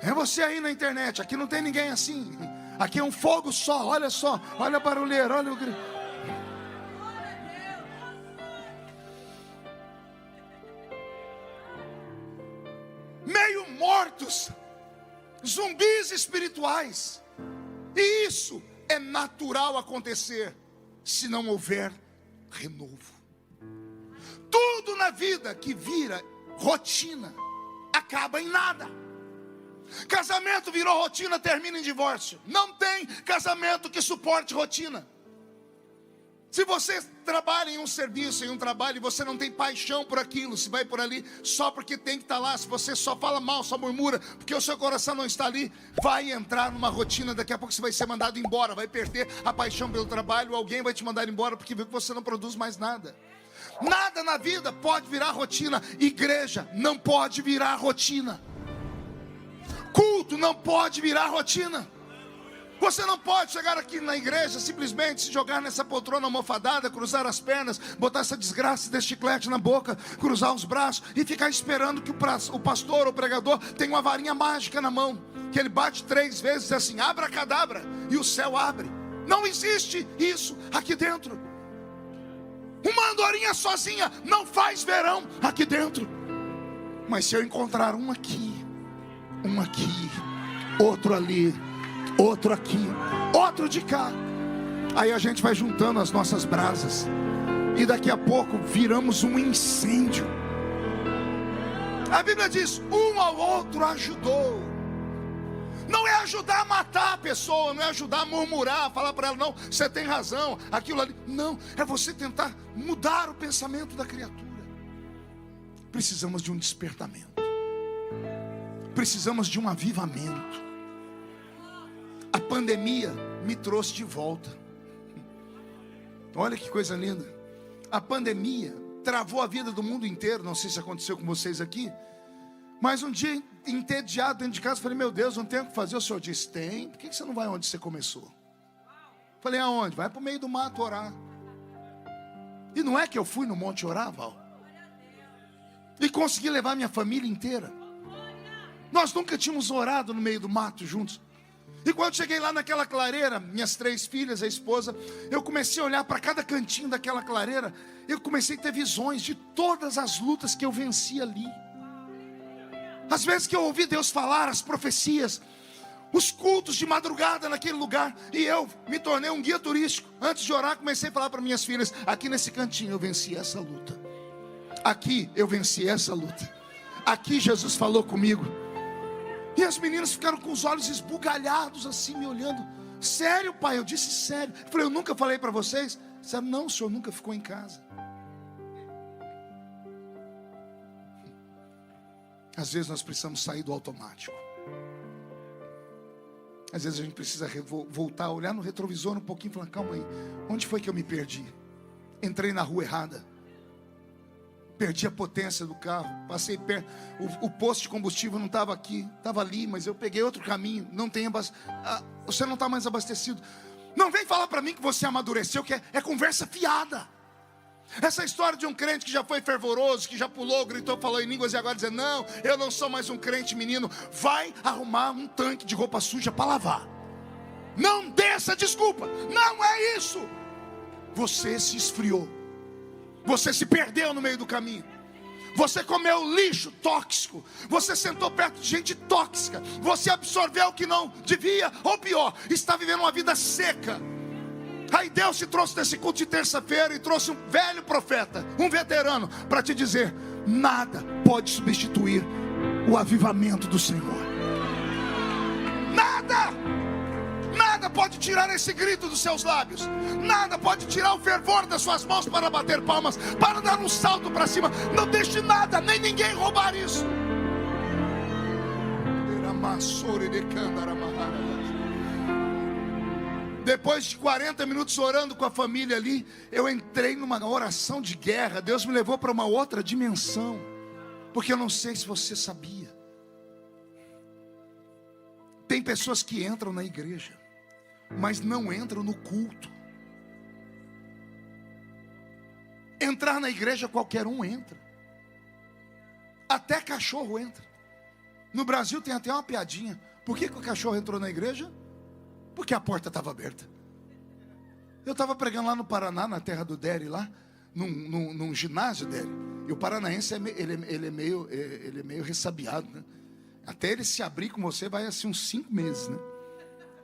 É você aí na internet, aqui não tem ninguém assim. Aqui é um fogo só, olha a barulheira, olha o grito. Meio mortos, zumbis espirituais. E isso é natural acontecer se não houver renovo. Tudo na vida que vira rotina acaba em nada. Casamento virou rotina, termina em divórcio. Não tem casamento que suporte rotina. Se você trabalha em um serviço, em um trabalho, e você não tem paixão por aquilo, se vai por ali só porque tem que estar lá, se você só fala mal, só murmura, porque o seu coração não está ali, vai entrar numa rotina, daqui a pouco você vai ser mandado embora, vai perder a paixão pelo trabalho, alguém vai te mandar embora porque viu que você não produz mais nada. Nada na vida pode virar rotina. Igreja não pode virar rotina. Culto não pode virar rotina. Você não pode chegar aqui na igreja, simplesmente se jogar nessa poltrona almofadada, cruzar as pernas, botar essa desgraça desse chiclete na boca, cruzar os braços e ficar esperando que o pastor ou o pregador tenha uma varinha mágica na mão, que ele bate 3 vezes assim, abracadabra, e o céu abre. Não existe isso aqui dentro. Uma andorinha sozinha não faz verão aqui dentro. Mas se eu encontrar um aqui, outro ali, outro aqui, outro de cá, aí a gente vai juntando as nossas brasas, e daqui a pouco viramos um incêndio. A Bíblia diz, um ao outro ajudou. Não é ajudar a matar a pessoa, não é ajudar a murmurar, falar para ela, não, você tem razão, aquilo ali. Não, é você tentar mudar o pensamento da criatura. Precisamos de um despertamento. Precisamos de um avivamento. A pandemia me trouxe de volta. Olha que coisa linda. A pandemia travou a vida do mundo inteiro. Não sei se aconteceu com vocês aqui, mas um dia, entediado dentro de casa, falei, meu Deus, não tem o que fazer. O senhor disse, tem. Por que você não vai onde você começou? Falei, aonde? Vai para o meio do mato orar. E não é que eu fui no monte orar, Val, e consegui levar minha família inteira. Nós nunca tínhamos orado no meio do mato juntos. E quando cheguei lá naquela clareira, minhas 3 filhas, a esposa, eu comecei a olhar para cada cantinho daquela clareira. Eu comecei a ter visões de todas as lutas que eu venci ali. As vezes que eu ouvi Deus falar, as profecias, os cultos de madrugada naquele lugar. E eu me tornei um guia turístico. Antes de orar, comecei a falar para minhas filhas, aqui nesse cantinho eu venci essa luta. Aqui eu venci essa luta. Aqui Jesus falou comigo. E as meninas ficaram com os olhos esbugalhados assim, me olhando. Sério, pai? Eu disse sério. Eu falei, eu nunca falei para vocês? Disseram, não, o senhor nunca ficou em casa. Às vezes nós precisamos sair do automático. Às vezes a gente precisa voltar, olhar no retrovisor um pouquinho e falar, calma aí, onde foi que eu me perdi? Entrei na rua errada. Perdi a potência do carro, passei perto, o posto de combustível não estava aqui, estava ali, mas eu peguei outro caminho, não tem você não está mais abastecido. Não vem falar para mim que você amadureceu, que é conversa fiada. Essa história de um crente que já foi fervoroso, que já pulou, gritou, falou em línguas e agora dizer, não, eu não sou mais um crente menino. Vai arrumar um tanque de roupa suja para lavar. Não dê essa desculpa, não é isso. Você se esfriou. Você se perdeu no meio do caminho. Você comeu lixo tóxico. Você sentou perto de gente tóxica. Você absorveu o que não devia. Ou pior, está vivendo uma vida seca. Aí Deus te trouxe nesse culto de terça-feira e trouxe um velho profeta, um veterano, para te dizer, nada pode substituir o avivamento do Senhor. Nada! Nada pode tirar esse grito dos seus lábios. Nada pode tirar o fervor das suas mãos para bater palmas, para dar um salto para cima. Não deixe nada, nem ninguém roubar isso. Depois de 40 minutos orando com a família ali, eu entrei numa oração de guerra. Deus me levou para uma outra dimensão. Porque eu não sei se você sabia, tem pessoas que entram na igreja, mas não entram no culto. Entrar na igreja qualquer um entra. Até cachorro entra. No Brasil tem até uma piadinha. Por que o cachorro entrou na igreja? Porque a porta estava aberta. Eu estava pregando lá no Paraná, na terra do Dery, lá num ginásio Dery. E o paranaense ele é meio ressabiado, né? Até ele se abrir com você vai assim uns 5 meses, né?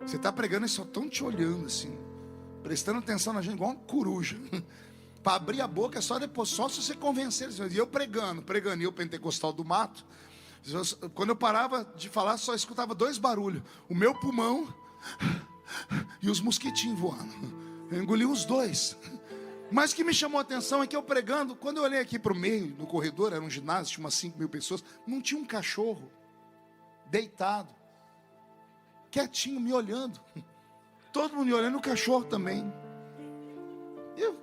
Você está pregando e só estão te olhando assim, prestando atenção na gente igual uma coruja. Para abrir a boca é só depois, só se você convencer eles. E eu pregando, e eu pentecostal do mato. Quando eu parava de falar, só escutava 2 barulhos: o meu pulmão e os mosquitinhos voando. Eu engoli os 2. Mas o que me chamou a atenção é que eu pregando, quando eu olhei aqui para o meio, no corredor, era um ginásio, tinha umas 5.000 pessoas, não tinha um cachorro deitado, quietinho, me olhando. Todo mundo me olhando, o cachorro também. Eu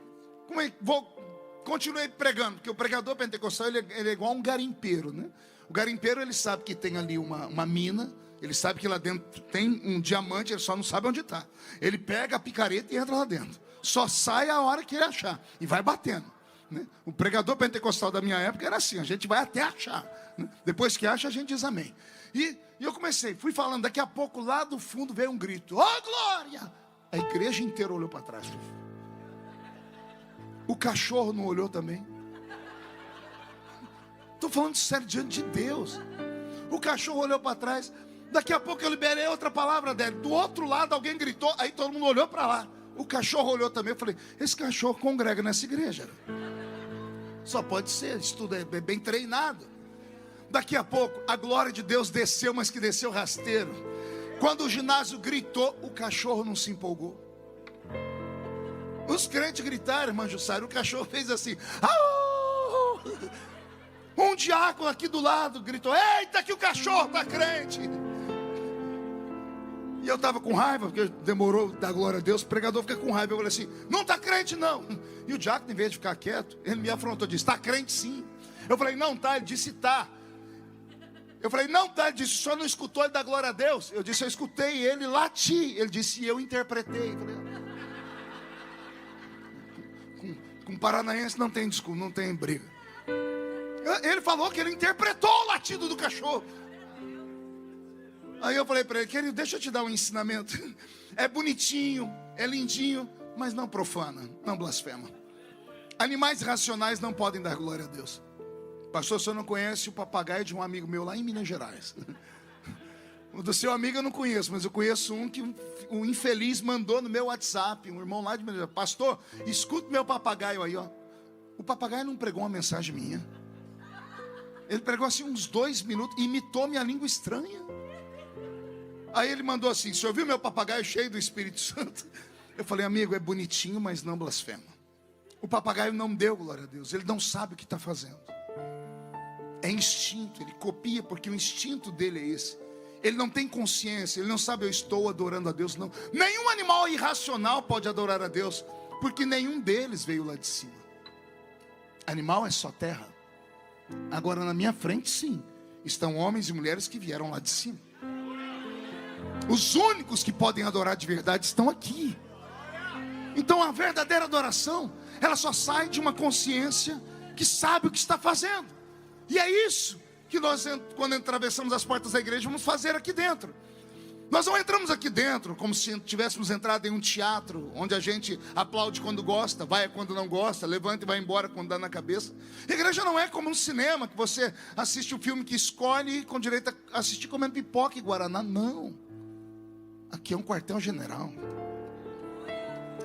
continuei pregando, porque o pregador pentecostal, ele é igual um garimpeiro, né? O garimpeiro, ele sabe que tem ali uma mina, ele sabe que lá dentro tem um diamante, ele só não sabe onde está. Ele pega a picareta e entra lá dentro. Só sai a hora que ele achar. E vai batendo, né? O pregador pentecostal da minha época era assim, a gente vai até achar, né? Depois que acha, a gente diz amém. E eu fui falando, daqui a pouco lá do fundo veio um grito: "Ó, glória!" A igreja inteira olhou para trás. O cachorro não olhou também. Estou falando sério diante de Deus. O cachorro olhou para trás. Daqui a pouco eu liberei outra palavra dele. Do outro lado alguém gritou, aí todo mundo olhou para lá. O cachorro olhou também. Eu falei: esse cachorro congrega nessa igreja. Só pode ser, isso tudo é bem treinado. Daqui a pouco a glória de Deus desceu, mas que desceu rasteiro. Quando o ginásio gritou, o cachorro não se empolgou. Os crentes gritaram, irmã Jussara, o cachorro fez assim: "Au!" Um diácono aqui do lado gritou: "Eita, que o cachorro está crente!" E eu estava com raiva, porque demorou dar glória a Deus. O pregador fica com raiva. Eu falei assim: "Não está crente não." E o diácono, em vez de ficar quieto, ele me afrontou, disse: "Está crente sim." Eu falei: "Não está." Ele disse: "Está." Eu falei: "Não está." Ele disse: "O senhor não escutou ele dar glória a Deus?" Eu disse: "Eu escutei ele latir." Ele disse: "E eu interpretei." Eu falei: com paranaense não tem desculpa, não tem briga. Ele falou que ele interpretou o latido do cachorro. Aí eu falei para ele: "Querido, deixa eu te dar um ensinamento. É bonitinho, é lindinho, mas não profana, não blasfema. Animais racionais não podem dar glória a Deus." Pastor, o senhor não conhece o papagaio de um amigo meu lá em Minas Gerais? O do seu amigo eu não conheço, mas eu conheço um que o infeliz mandou no meu WhatsApp, um irmão lá de Minas Gerais: "Pastor, escuta meu papagaio aí, ó." O papagaio não pregou uma mensagem minha. Ele pregou assim uns 2 minutos, imitou minha língua estranha. Aí ele mandou assim: "Você ouviu meu papagaio cheio do Espírito Santo?" Eu falei: "Amigo, é bonitinho, mas não blasfema." O papagaio não deu glória a Deus, ele não sabe o que está fazendo. É instinto, ele copia porque o instinto dele é esse. Ele não tem consciência, ele não sabe: eu estou adorando a Deus. Não. Nenhum animal irracional pode adorar a Deus, porque nenhum deles veio lá de cima. Animal é só terra. Agora na minha frente sim, estão homens e mulheres que vieram lá de cima. Os únicos que podem adorar de verdade estão aqui. Então a verdadeira adoração, ela só sai de uma consciência que sabe o que está fazendo. E é isso que nós, quando atravessamos as portas da igreja, vamos fazer aqui dentro. Nós não entramos aqui dentro como se tivéssemos entrado em um teatro, onde a gente aplaude quando gosta, vai quando não gosta, levanta e vai embora quando dá na cabeça. A igreja não é como um cinema, que você assiste o filme que escolhe com direito a assistir comendo pipoca e guaraná. Não. Aqui é um quartel-general.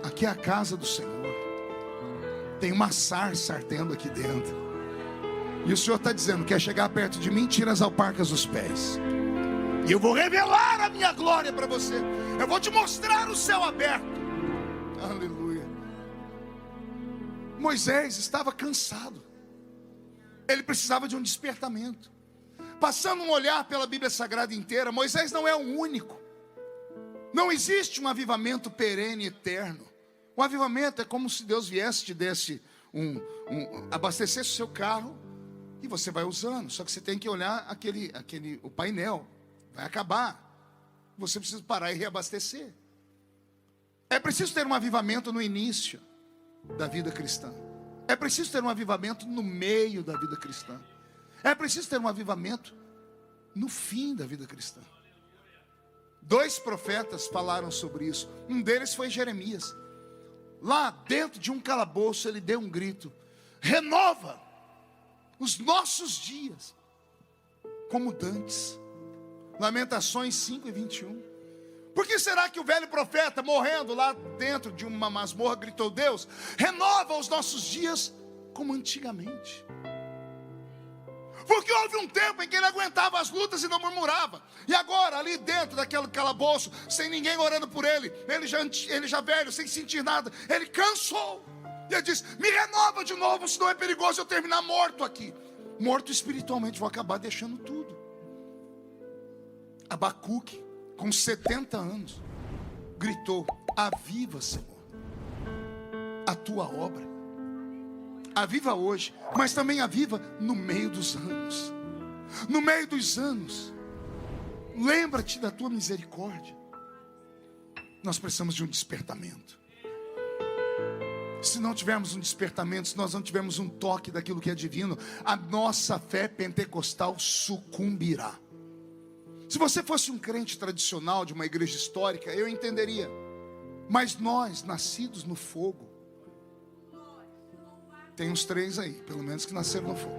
Aqui é a casa do Senhor. Tem uma sarça ardendo aqui dentro. E o Senhor está dizendo: quer chegar perto de mim? Tira as alparcas dos pés. E eu vou revelar a minha glória para você. Eu vou te mostrar o céu aberto. Aleluia. Moisés estava cansado. Ele precisava de um despertamento. Passando um olhar pela Bíblia Sagrada inteira, Moisés não é o único. Não existe um avivamento perene, eterno. O avivamento é como se Deus viesse e te desse abastecesse o seu carro e você vai usando. Só que você tem que olhar o painel. Vai acabar. Você precisa parar e reabastecer. É preciso ter um avivamento no início da vida cristã. É preciso ter um avivamento no meio da vida cristã. É preciso ter um avivamento no fim da vida cristã. 2 profetas falaram sobre isso. Um deles foi Jeremias. Lá dentro de um calabouço ele deu um grito: renova os nossos dias como dantes. Lamentações 5:21. Por que será que o velho profeta, morrendo lá dentro de uma masmorra, gritou: Deus, renova os nossos dias como antigamente? Porque houve um tempo em que ele aguentava as lutas e não murmurava. E agora, ali dentro daquele calabouço, sem ninguém orando por ele, ele já velho, sem sentir nada, ele cansou. E ele diz: me renova de novo, senão é perigoso eu terminar morto aqui. Morto espiritualmente, vou acabar deixando tudo. Abacuque, com 70 anos, gritou: aviva, Senhor, a tua obra. Aviva hoje, mas também aviva no meio dos anos. No meio dos anos, lembra-te da tua misericórdia. Nós precisamos de um despertamento. Se não tivermos um despertamento, se nós não tivermos um toque daquilo que é divino, a nossa fé pentecostal sucumbirá. Se você fosse um crente tradicional de uma igreja histórica, eu entenderia. Mas nós, nascidos no fogo, tem uns 3 aí, pelo menos, que nasceram no fogo.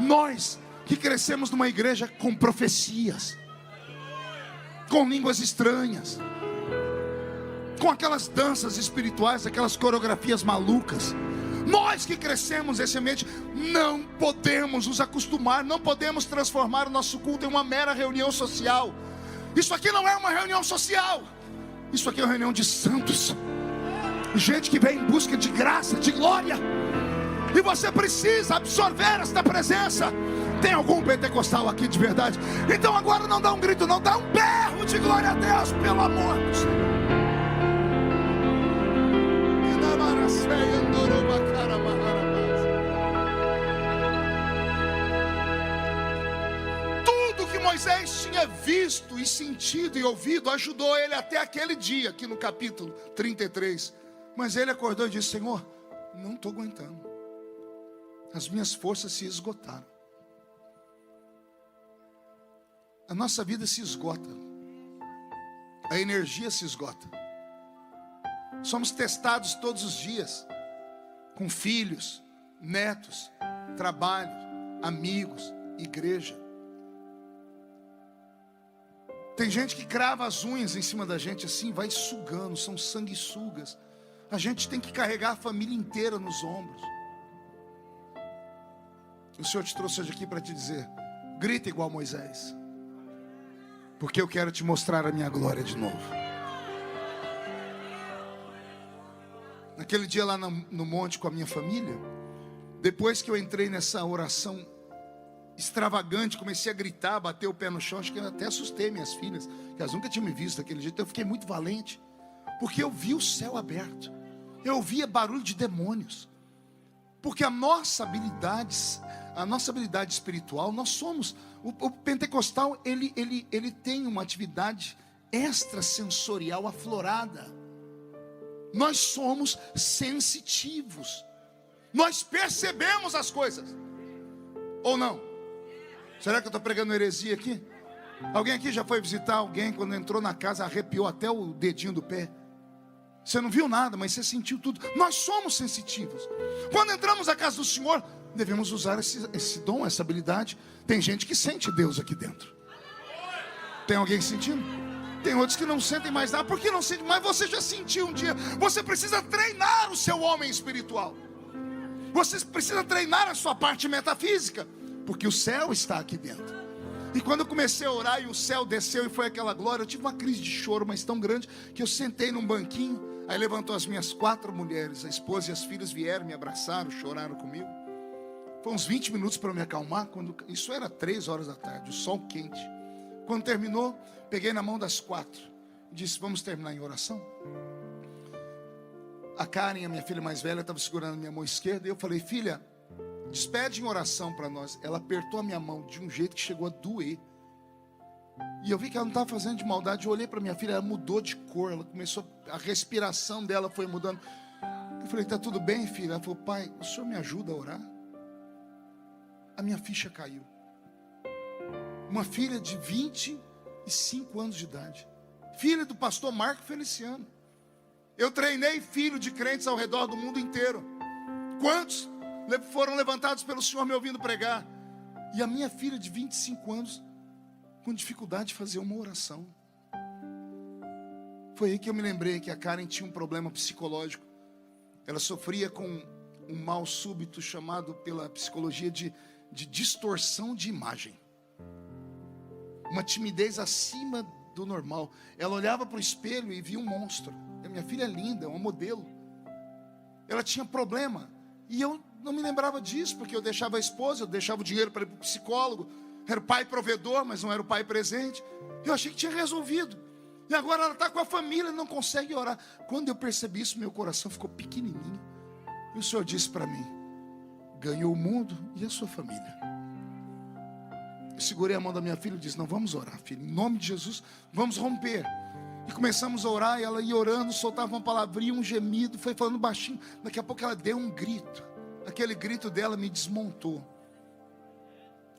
Nós que crescemos numa igreja com profecias, com línguas estranhas, com aquelas danças espirituais, aquelas coreografias malucas. Nós que crescemos nesse ambiente, não podemos nos acostumar, não podemos transformar o nosso culto em uma mera reunião social. Isso aqui não é uma reunião social, isso aqui é uma reunião de santos, gente que vem em busca de graça, de glória. E você precisa absorver esta presença. Tem algum pentecostal aqui de verdade? Então agora não dá um grito, não, dá um berro de glória a Deus, pelo amor do Senhor. Tudo que Moisés tinha visto e sentido e ouvido ajudou ele até aquele dia, aqui no capítulo 33. Mas ele acordou e disse: Senhor, não estou aguentando, as minhas forças se esgotaram. A nossa vida se esgota, a energia se esgota. Somos testados todos os dias, com filhos, netos, trabalho, amigos, igreja. Tem gente que crava as unhas em cima da gente assim, vai sugando, são sanguessugas. A gente tem que carregar a família inteira nos ombros. O Senhor te trouxe hoje aqui para te dizer: grita igual Moisés, porque eu quero te mostrar a minha glória de novo. Naquele dia lá no monte com a minha família, depois que eu entrei nessa oração extravagante, comecei a gritar, bater o pé no chão, acho que eu até assustei minhas filhas, que elas nunca tinham me visto daquele jeito. Eu fiquei muito valente, porque eu vi o céu aberto, eu ouvia barulho de demônios. Porque a nossa habilidade espiritual, nós somos, o pentecostal, ele tem uma atividade extrasensorial aflorada. Nós somos sensitivos, nós percebemos as coisas, ou não? Será que eu estou pregando heresia aqui? Alguém aqui já foi visitar alguém, quando entrou na casa arrepiou até o dedinho do pé? Você não viu nada, mas você sentiu tudo. Nós somos sensitivos. Quando entramos na casa do Senhor, devemos usar esse dom, essa habilidade. Tem gente que sente Deus aqui dentro. Tem alguém sentindo? Tem outros que não sentem mais nada. Por que não sentem? Mas você já sentiu um dia. Você precisa treinar o seu homem espiritual. Você precisa treinar a sua parte metafísica, porque o céu está aqui dentro. E quando eu comecei a orar e o céu desceu e foi aquela glória, eu tive uma crise de choro, mas tão grande, que eu sentei num banquinho. Aí levantou as minhas 4 mulheres, a esposa e as filhas vieram, me abraçaram, choraram comigo. Foi uns 20 minutos para eu me acalmar. Isso era 3 horas da tarde, o sol quente. Quando terminou, peguei na mão das 4 e disse: vamos terminar em oração? A Karen, a minha filha mais velha, estava segurando a minha mão esquerda. E eu falei: filha, despede em oração para nós. Ela apertou a minha mão de um jeito que chegou a doer. E eu vi que ela não estava fazendo de maldade. Eu olhei para minha filha, ela mudou de cor. Ela começou, a respiração dela foi mudando. Eu falei: está tudo bem, filha? Ela falou: pai, o senhor me ajuda a orar? A minha ficha caiu. Uma filha de 25 anos de idade, filha do pastor Marco Feliciano. Eu treinei filho de crentes ao redor do mundo inteiro. Quantos foram levantados pelo Senhor me ouvindo pregar? E a minha filha de 25 anos com dificuldade de fazer uma oração. Foi aí que eu me lembrei que a Karen tinha um problema psicológico. Ela sofria com um mal súbito chamado pela psicologia de distorção de imagem. Uma timidez acima do normal. Ela olhava para o espelho e via um monstro. A minha filha é linda, é uma modelo. ela tinha problema. E eu não me lembrava disso, porque eu deixava a esposa, eu deixava o dinheiro para ir para o psicólogo. Era o pai provedor, mas não era o pai presente. Eu achei que tinha resolvido. E agora ela está com a família, não consegue orar. Quando eu percebi isso, meu coração ficou pequenininho. E o Senhor disse para mim: ganhou o mundo e a sua família. Eu segurei a mão da minha filha e disse: não, vamos orar, filha, em nome de Jesus, vamos romper. E começamos a orar, e ela ia orando, soltava uma palavrinha, um gemido, foi falando baixinho. Daqui a pouco ela deu um grito. Aquele grito dela me desmontou.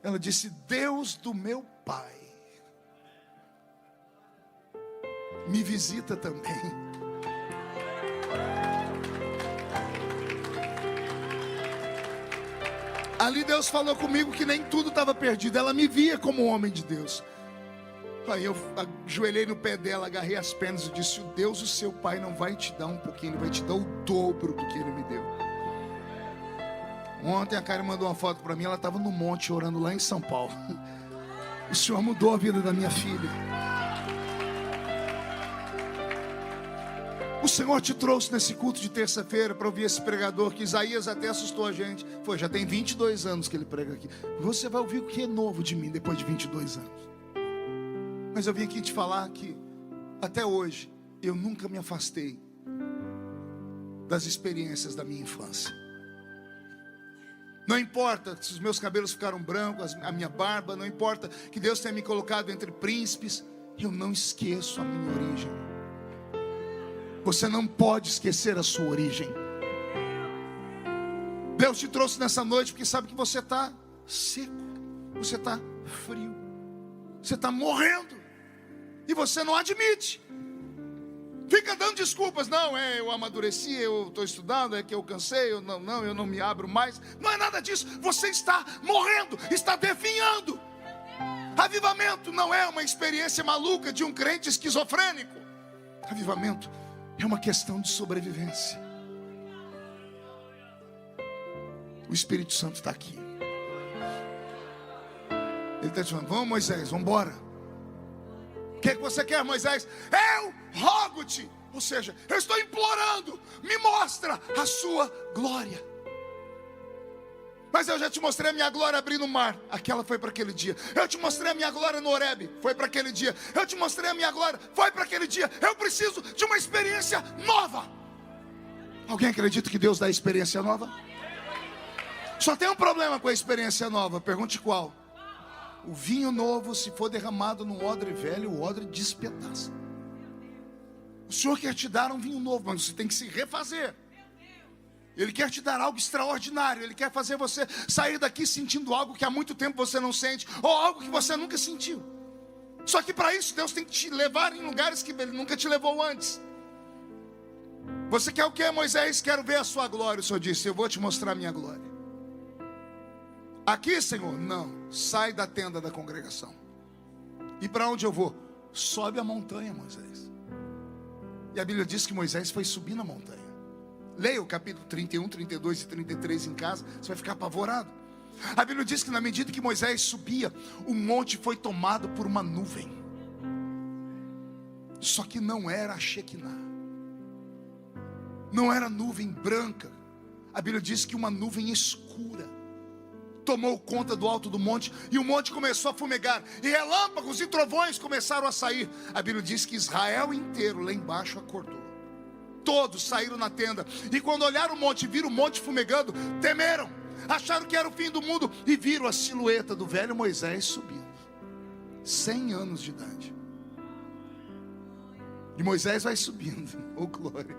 Ela disse: Deus do meu pai me visita também. Ali Deus falou comigo que nem tudo estava perdido. Ela me via como um homem de Deus. Aí eu ajoelhei no pé dela, agarrei as pernas e disse: o Deus, o seu pai, não vai te dar um pouquinho, ele vai te dar o dobro do que ele me deu. Ontem a Karen mandou uma foto para mim, ela estava no monte orando lá em São Paulo. O Senhor mudou a vida da minha filha. O Senhor te trouxe nesse culto de terça-feira para ouvir esse pregador que Isaías até assustou a gente. Já tem 22 anos que ele prega aqui. Você vai ouvir o que é novo de mim depois de 22 anos. Mas eu vim aqui te falar que até hoje eu nunca me afastei das experiências da minha infância. Não importa se os meus cabelos ficaram brancos, a minha barba, não importa que Deus tenha me colocado entre príncipes, eu não esqueço a minha origem. Você não pode esquecer a sua origem. Deus te trouxe nessa noite porque sabe que você está seco, você está frio, você está morrendo e você não admite. Fica dando desculpas. Não, eu amadureci, eu estou estudando, é que eu cansei, eu não me abro mais. Não é nada disso. Você está morrendo, está definhando. Avivamento não é uma experiência maluca de um crente esquizofrênico. Avivamento é uma questão de sobrevivência. O Espírito Santo está aqui. Ele está dizendo: vamos, Moisés, vamos embora. O que você quer, Moisés? Eu rogo-te. Ou seja, eu estou implorando, me mostra a sua glória. Mas eu já te mostrei a minha glória abrindo o mar. Aquela foi para aquele dia. Eu te mostrei a minha glória no Horebe. Foi para aquele dia. Eu te mostrei a minha glória. Foi para aquele dia. Eu preciso de uma experiência nova. Alguém acredita que Deus dá experiência nova? Só tem um problema com a experiência nova. Pergunte qual. O vinho novo, se for derramado no odre velho, o odre despedaça. O Senhor quer te dar um vinho novo, mas você tem que se refazer. Ele quer te dar algo extraordinário. Ele quer fazer você sair daqui sentindo algo que há muito tempo você não sente, ou algo que você nunca sentiu. Só que para isso Deus tem que te levar em lugares que Ele nunca te levou antes. Você quer o que, Moisés? Quero ver a sua glória. O Senhor disse: eu vou te mostrar a minha glória. Aqui, Senhor? Não. Sai da tenda da congregação. E para onde eu vou? Sobe a montanha, Moisés. E a Bíblia diz que Moisés foi subir na montanha. Leia o capítulo 31, 32 e 33 em casa, você vai ficar apavorado. A Bíblia diz que na medida que Moisés subia, o monte foi tomado por uma nuvem. Só que não era a Shekinah. Não era nuvem branca. A Bíblia diz que uma nuvem escura tomou conta do alto do monte, e o monte começou a fumegar, e relâmpagos e trovões começaram a sair. A Bíblia diz que Israel inteiro lá embaixo acordou. Todos saíram na tenda, e quando olharam o monte e viram o monte fumegando, temeram, acharam que era o fim do mundo, e viram a silhueta do velho Moisés subindo, 100 anos de idade. E Moisés vai subindo, oh glória.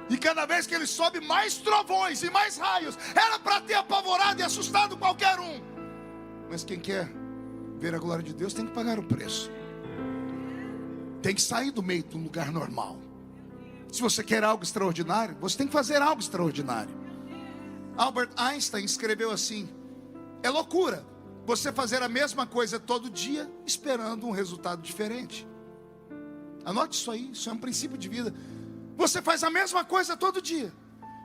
E cada vez que ele sobe, mais trovões e mais raios. Era para ter apavorado e assustado qualquer um. Mas quem quer ver a glória de Deus tem que pagar o preço. Tem que sair do meio de um lugar normal. Se você quer algo extraordinário, você tem que fazer algo extraordinário. Albert Einstein escreveu assim: é loucura você fazer a mesma coisa todo dia esperando um resultado diferente. Anote isso aí, isso é um princípio de vida. Você faz a mesma coisa todo dia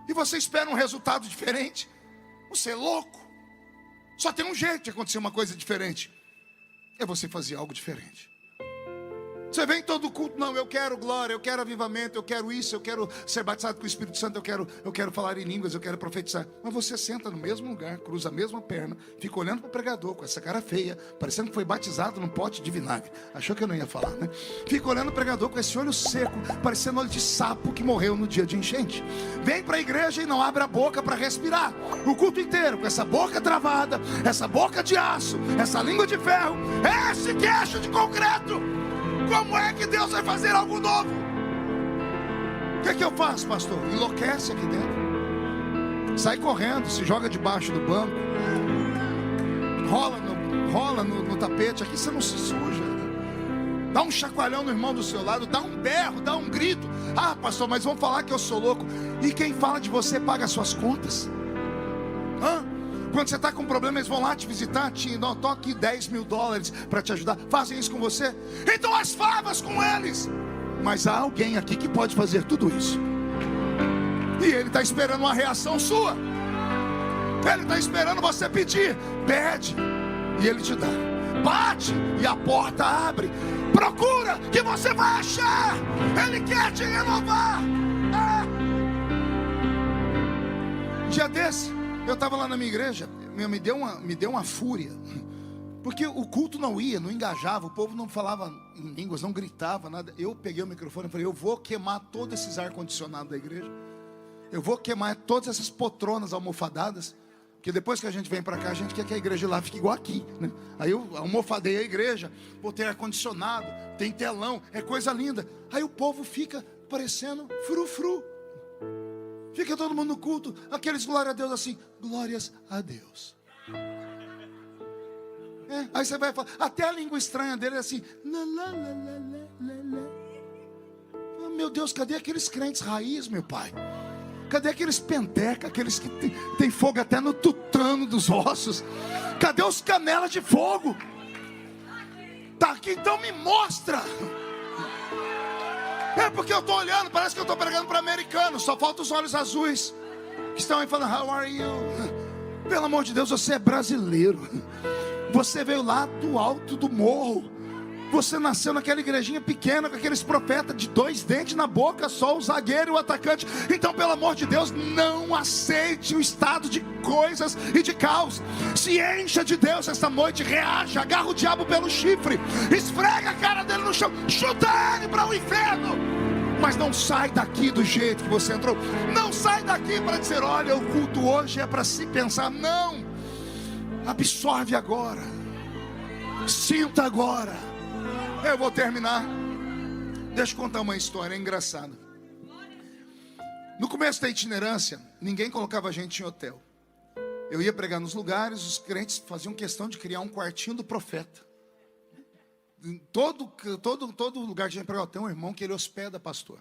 e você espera um resultado diferente. Você é louco. Só tem um jeito de acontecer uma coisa diferente: é você fazer algo diferente. Você vem todo culto, não, eu quero glória, eu quero avivamento, eu quero isso, eu quero ser batizado com o Espírito Santo, eu quero falar em línguas, eu quero profetizar. Mas você senta no mesmo lugar, cruza a mesma perna, fica olhando para o pregador com essa cara feia, parecendo que foi batizado num pote de vinagre. Achou que eu não ia falar, né? Fica olhando o pregador com esse olho seco, parecendo olho de sapo que morreu no dia de enchente. Vem para a igreja e não abre a boca para respirar. O culto inteiro com essa boca travada, essa boca de aço, essa língua de ferro, esse queixo de concreto. Como é que Deus vai fazer algo novo? O que eu faço, pastor? Enlouquece aqui dentro. Sai correndo, se joga debaixo do banco. Rola no tapete. Aqui você não se suja. Dá um chacoalhão no irmão do seu lado. Dá um berro, dá um grito. Ah, pastor, mas vão falar que eu sou louco. E quem fala de você paga as suas contas. Quando você está com problema, eles vão lá te visitar, estou aqui $10.000 para te ajudar. Fazem isso com você? Então as favas com eles. Mas há alguém aqui que pode fazer tudo isso. E ele está esperando uma reação sua. Ele está esperando você pedir. Pede e ele te dá. Bate e a porta abre. Procura que você vai achar. Ele quer te renovar. Dia desse eu estava lá na minha igreja, me deu uma fúria, porque o culto não ia, não engajava, o povo não falava em línguas, não gritava, nada. Eu peguei o microfone e falei, eu vou queimar todos esses ar-condicionados da igreja, eu vou queimar todas essas poltronas almofadadas, porque depois que a gente vem para cá, a gente quer que a igreja lá fique igual aqui, né? Aí eu almofadei a igreja, botei ar-condicionado, tem telão, é coisa linda. Aí o povo fica parecendo frufru. Fica todo mundo no culto, aqueles glória a Deus assim, glórias a Deus. Aí você vai falar, até a língua estranha dele é assim, oh, meu Deus, cadê aqueles crentes raiz, meu pai? Cadê aqueles penteca, aqueles que tem fogo até no tutano dos ossos? Cadê os canelas de fogo? Tá aqui, então me mostra. É porque eu estou olhando, parece que eu estou pregando para americanos. Só faltam os olhos azuis que estão aí falando, how are you? Pelo amor de Deus, você é brasileiro. Você veio lá do alto do morro. Você nasceu naquela igrejinha pequena, com aqueles profetas de 2 dentes na boca, só o zagueiro e o atacante. Então, pelo amor de Deus, não aceite o estado de coisas e de caos. Se encha de Deus esta noite, reaja, agarra o diabo pelo chifre, esfrega a cara dele no chão, chuta ele para o inferno. Mas não sai daqui do jeito que você entrou. Não sai daqui para dizer, olha, o culto hoje é para se pensar. Não, absorve agora, sinta agora. Eu vou terminar. Deixa eu contar uma história engraçada. No começo da itinerância, ninguém colocava a gente em hotel. Eu ia pregar nos lugares, os crentes faziam questão de criar um quartinho do profeta. Em todo lugar que a gente prega, tem um irmão que ele hospeda pastor.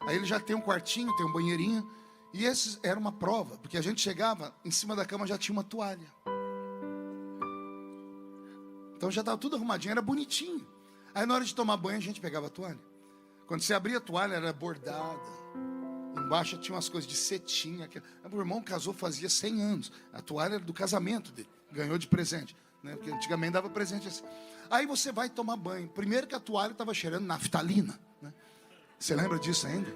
Aí ele já tem um quartinho, tem um banheirinho. E esse era uma prova, porque a gente chegava, em cima da cama já tinha uma toalha. Então já estava tudo arrumadinho, era bonitinho. Aí na hora de tomar banho a gente pegava a toalha. Quando você abria a toalha era bordada. Embaixo tinha umas coisas de cetim. O irmão casou fazia 100 anos. A toalha era do casamento dele. Ganhou de presente, né? Porque antigamente dava presente assim. Aí você vai tomar banho. Primeiro que a toalha estava cheirando naftalina, né? Você lembra disso ainda?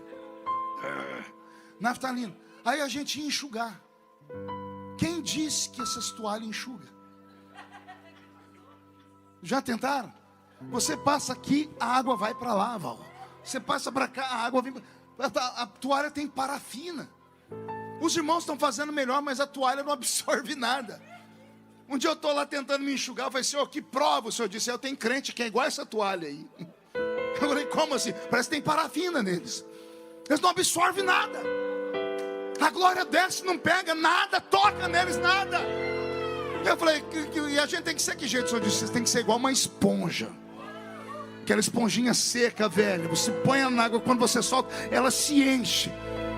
Naftalina. Aí a gente ia enxugar. Quem disse que essas toalhas enxugam? Já tentaram? Você passa aqui, a água vai para lá, Val. Você passa para cá, a água vem. A toalha tem parafina. Os irmãos estão fazendo melhor, mas a toalha não absorve nada. Um dia eu estou lá tentando me enxugar. Eu falei, Senhor, que prova? O Senhor disse, eu tenho crente que é igual essa toalha aí. Eu falei, como assim? Parece que tem parafina neles. Eles não absorvem nada. A glória desce, não pega nada, toca neles nada. Eu falei, e a gente tem que ser que jeito? O Senhor disse, vocês tem que ser igual uma esponja. Aquela esponjinha seca, velho. Você põe ela na água, quando você solta, ela se enche.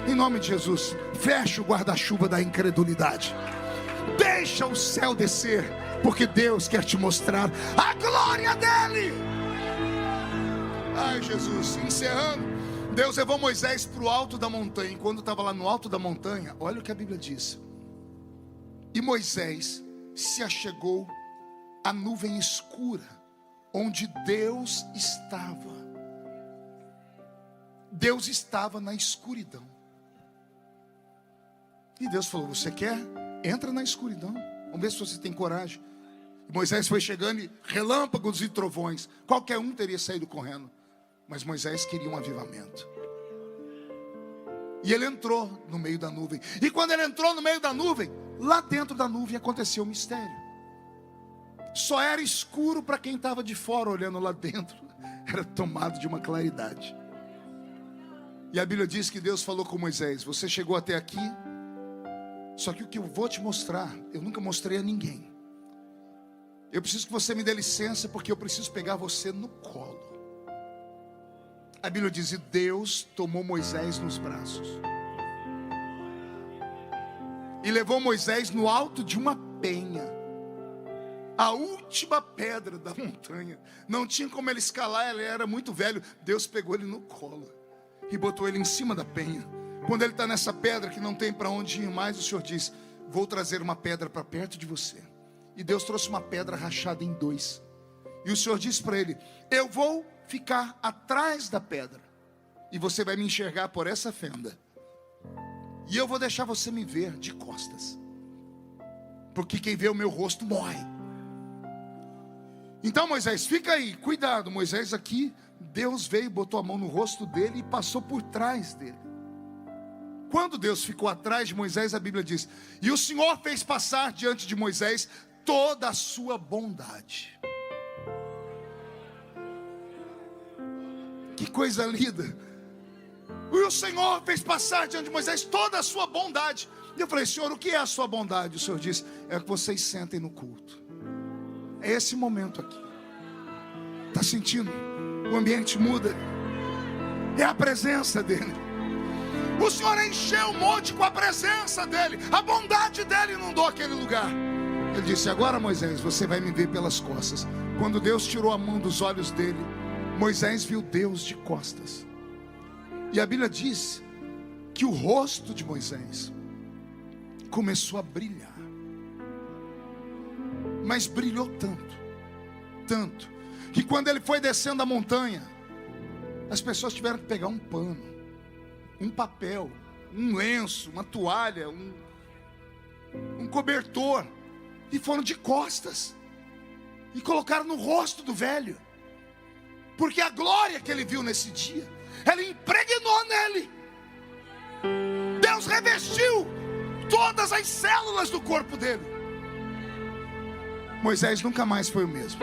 Em nome de Jesus, fecha o guarda-chuva da incredulidade. Deixa o céu descer, porque Deus quer te mostrar a glória dele. Ai, Jesus, encerrando. Deus levou Moisés para o alto da montanha. E quando estava lá no alto da montanha, olha o que a Bíblia diz. E Moisés se achegou à nuvem escura, onde Deus estava. Deus estava na escuridão. E Deus falou: você quer? Entra na escuridão. Vamos ver se você tem coragem. E Moisés foi chegando e relâmpagos e trovões. Qualquer um teria saído correndo. Mas Moisés queria um avivamento. E ele entrou no meio da nuvem. E quando ele entrou no meio da nuvem, lá dentro da nuvem aconteceu um mistério. Só era escuro para quem estava de fora olhando lá dentro. Era tomado de uma claridade. E a Bíblia diz que Deus falou com Moisés: você chegou até aqui, só que o que eu vou te mostrar, eu nunca mostrei a ninguém. Eu preciso que você me dê licença, porque eu preciso pegar você no colo. A Bíblia diz: e Deus tomou Moisés nos braços e levou Moisés no alto de uma penha, a última pedra da montanha. Não tinha como ele escalar, ele era muito velho. Deus pegou ele no colo e botou ele em cima da penha. Quando ele está nessa pedra que não tem para onde ir mais, o Senhor diz: vou trazer uma pedra para perto de você. E Deus trouxe uma pedra rachada em dois. E o Senhor disse para ele: eu vou ficar atrás da pedra, e você vai me enxergar por essa fenda. E eu vou deixar você me ver de costas, porque quem vê o meu rosto morre. Então Moisés, fica aí, cuidado. Moisés aqui, Deus veio, botou a mão no rosto dele e passou por trás dele. Quando Deus ficou atrás de Moisés, a Bíblia diz: e o Senhor fez passar diante de Moisés toda a sua bondade. Que coisa linda. E o Senhor fez passar diante de Moisés toda a sua bondade. E eu falei: Senhor, o que é a sua bondade? O Senhor disse: é que vocês sentem no culto. É esse momento aqui. Está sentindo? O ambiente muda. É a presença dele. O Senhor encheu o monte com a presença dele. A bondade dele inundou aquele lugar. Ele disse: agora Moisés, você vai me ver pelas costas. Quando Deus tirou a mão dos olhos dele, Moisés viu Deus de costas. E a Bíblia diz que o rosto de Moisés começou a brilhar. Mas brilhou tanto, que quando ele foi descendo a montanha, as pessoas tiveram que pegar um pano, um papel, um lenço, uma toalha, um cobertor, e foram de costas e colocaram no rosto do velho, porque a glória que ele viu nesse dia, ela impregnou nele. Deus revestiu todas as células do corpo dele. Moisés nunca mais foi o mesmo.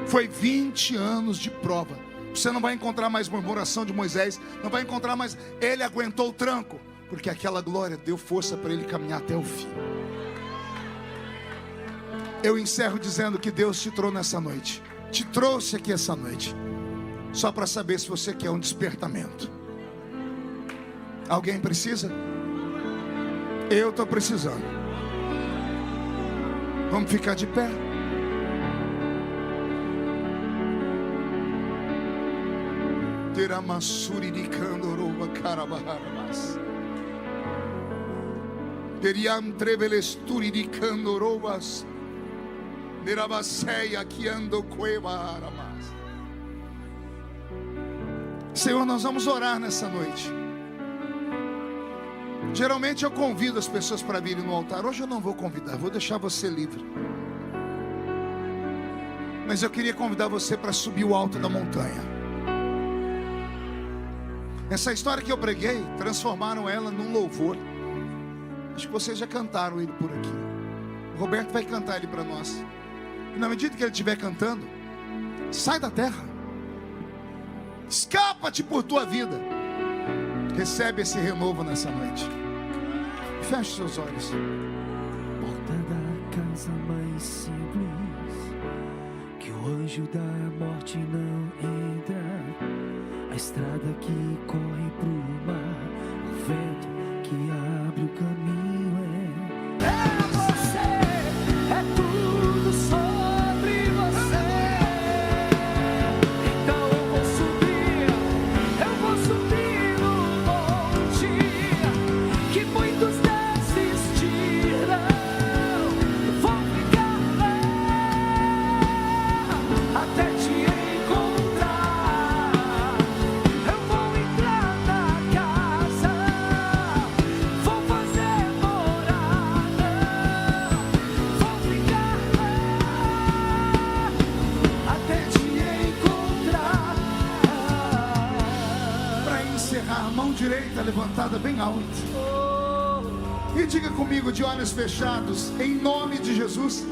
Foi 20 anos de prova. Você não vai encontrar mais murmuração de Moisés, não vai encontrar mais. Ele aguentou o tranco, porque aquela glória deu força para ele caminhar até o fim. Eu encerro dizendo que Deus te trouxe nessa noite, te trouxe aqui essa noite, só para saber se você quer um despertamento. Alguém precisa? Eu estou precisando. Vamos ficar de pé. Teramassuri de Candoroba Carabarabas. Teriam trevelesturi de Candorobas. Mirabaceia que ando cueva aramas. Senhor, nós vamos orar nessa noite. Geralmente eu convido as pessoas para virem no altar. Hoje eu não vou convidar, vou deixar você livre. Mas eu queria convidar você para subir o alto da montanha. Essa história que eu preguei, transformaram ela num louvor. Acho que vocês já cantaram ele por aqui. O Roberto vai cantar ele para nós. E na medida que ele estiver cantando, sai da terra, escapa-te por tua vida. Recebe esse renovo nessa noite. Feche seus olhos. Porta da casa mais simples, que o anjo da morte não entra. A estrada que corre pro mar, o vento que abre o caminho é você, é tudo sobre você. Então eu vou subir no monte que muitos desistiram. Vou ficar lá até te encontrar. Eu vou mão direita levantada bem alto. E diga comigo, de olhos fechados, em nome de Jesus: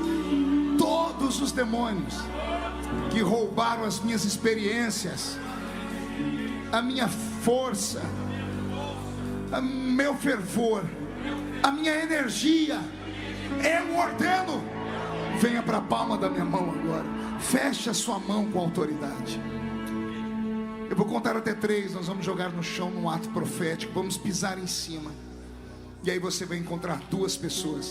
todos os demônios que roubaram as minhas experiências, a minha força, o meu fervor, a minha energia, eu ordeno, venha para a palma da minha mão agora. Feche a sua mão com autoridade. Eu vou contar até 3, nós vamos jogar no chão num ato profético, vamos pisar em cima. E aí você vai encontrar 2 pessoas.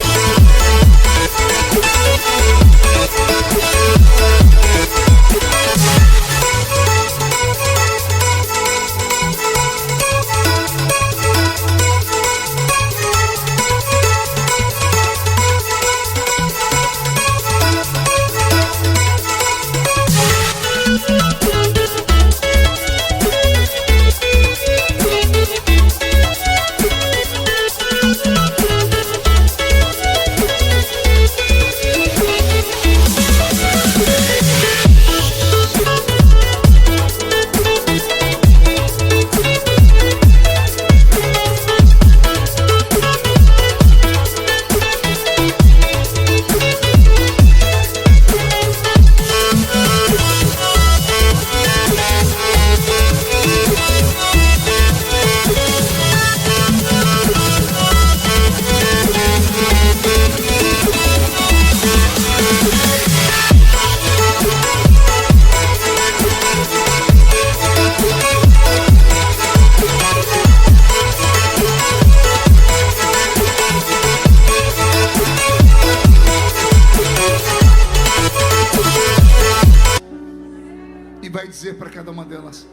E vai dizer para cada uma delas: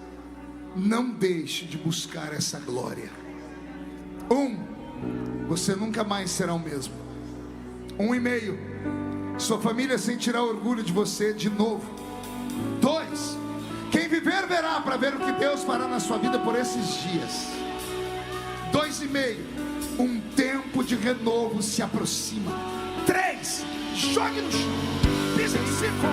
não deixe de buscar essa glória. 1, você nunca mais será o mesmo. 1,5, sua família sentirá orgulho de você de novo. 2, quem viver verá para ver o que Deus fará na sua vida por esses dias. 2,5, um tempo de renovo se aproxima. 3, jogue no chão, pisa em cima.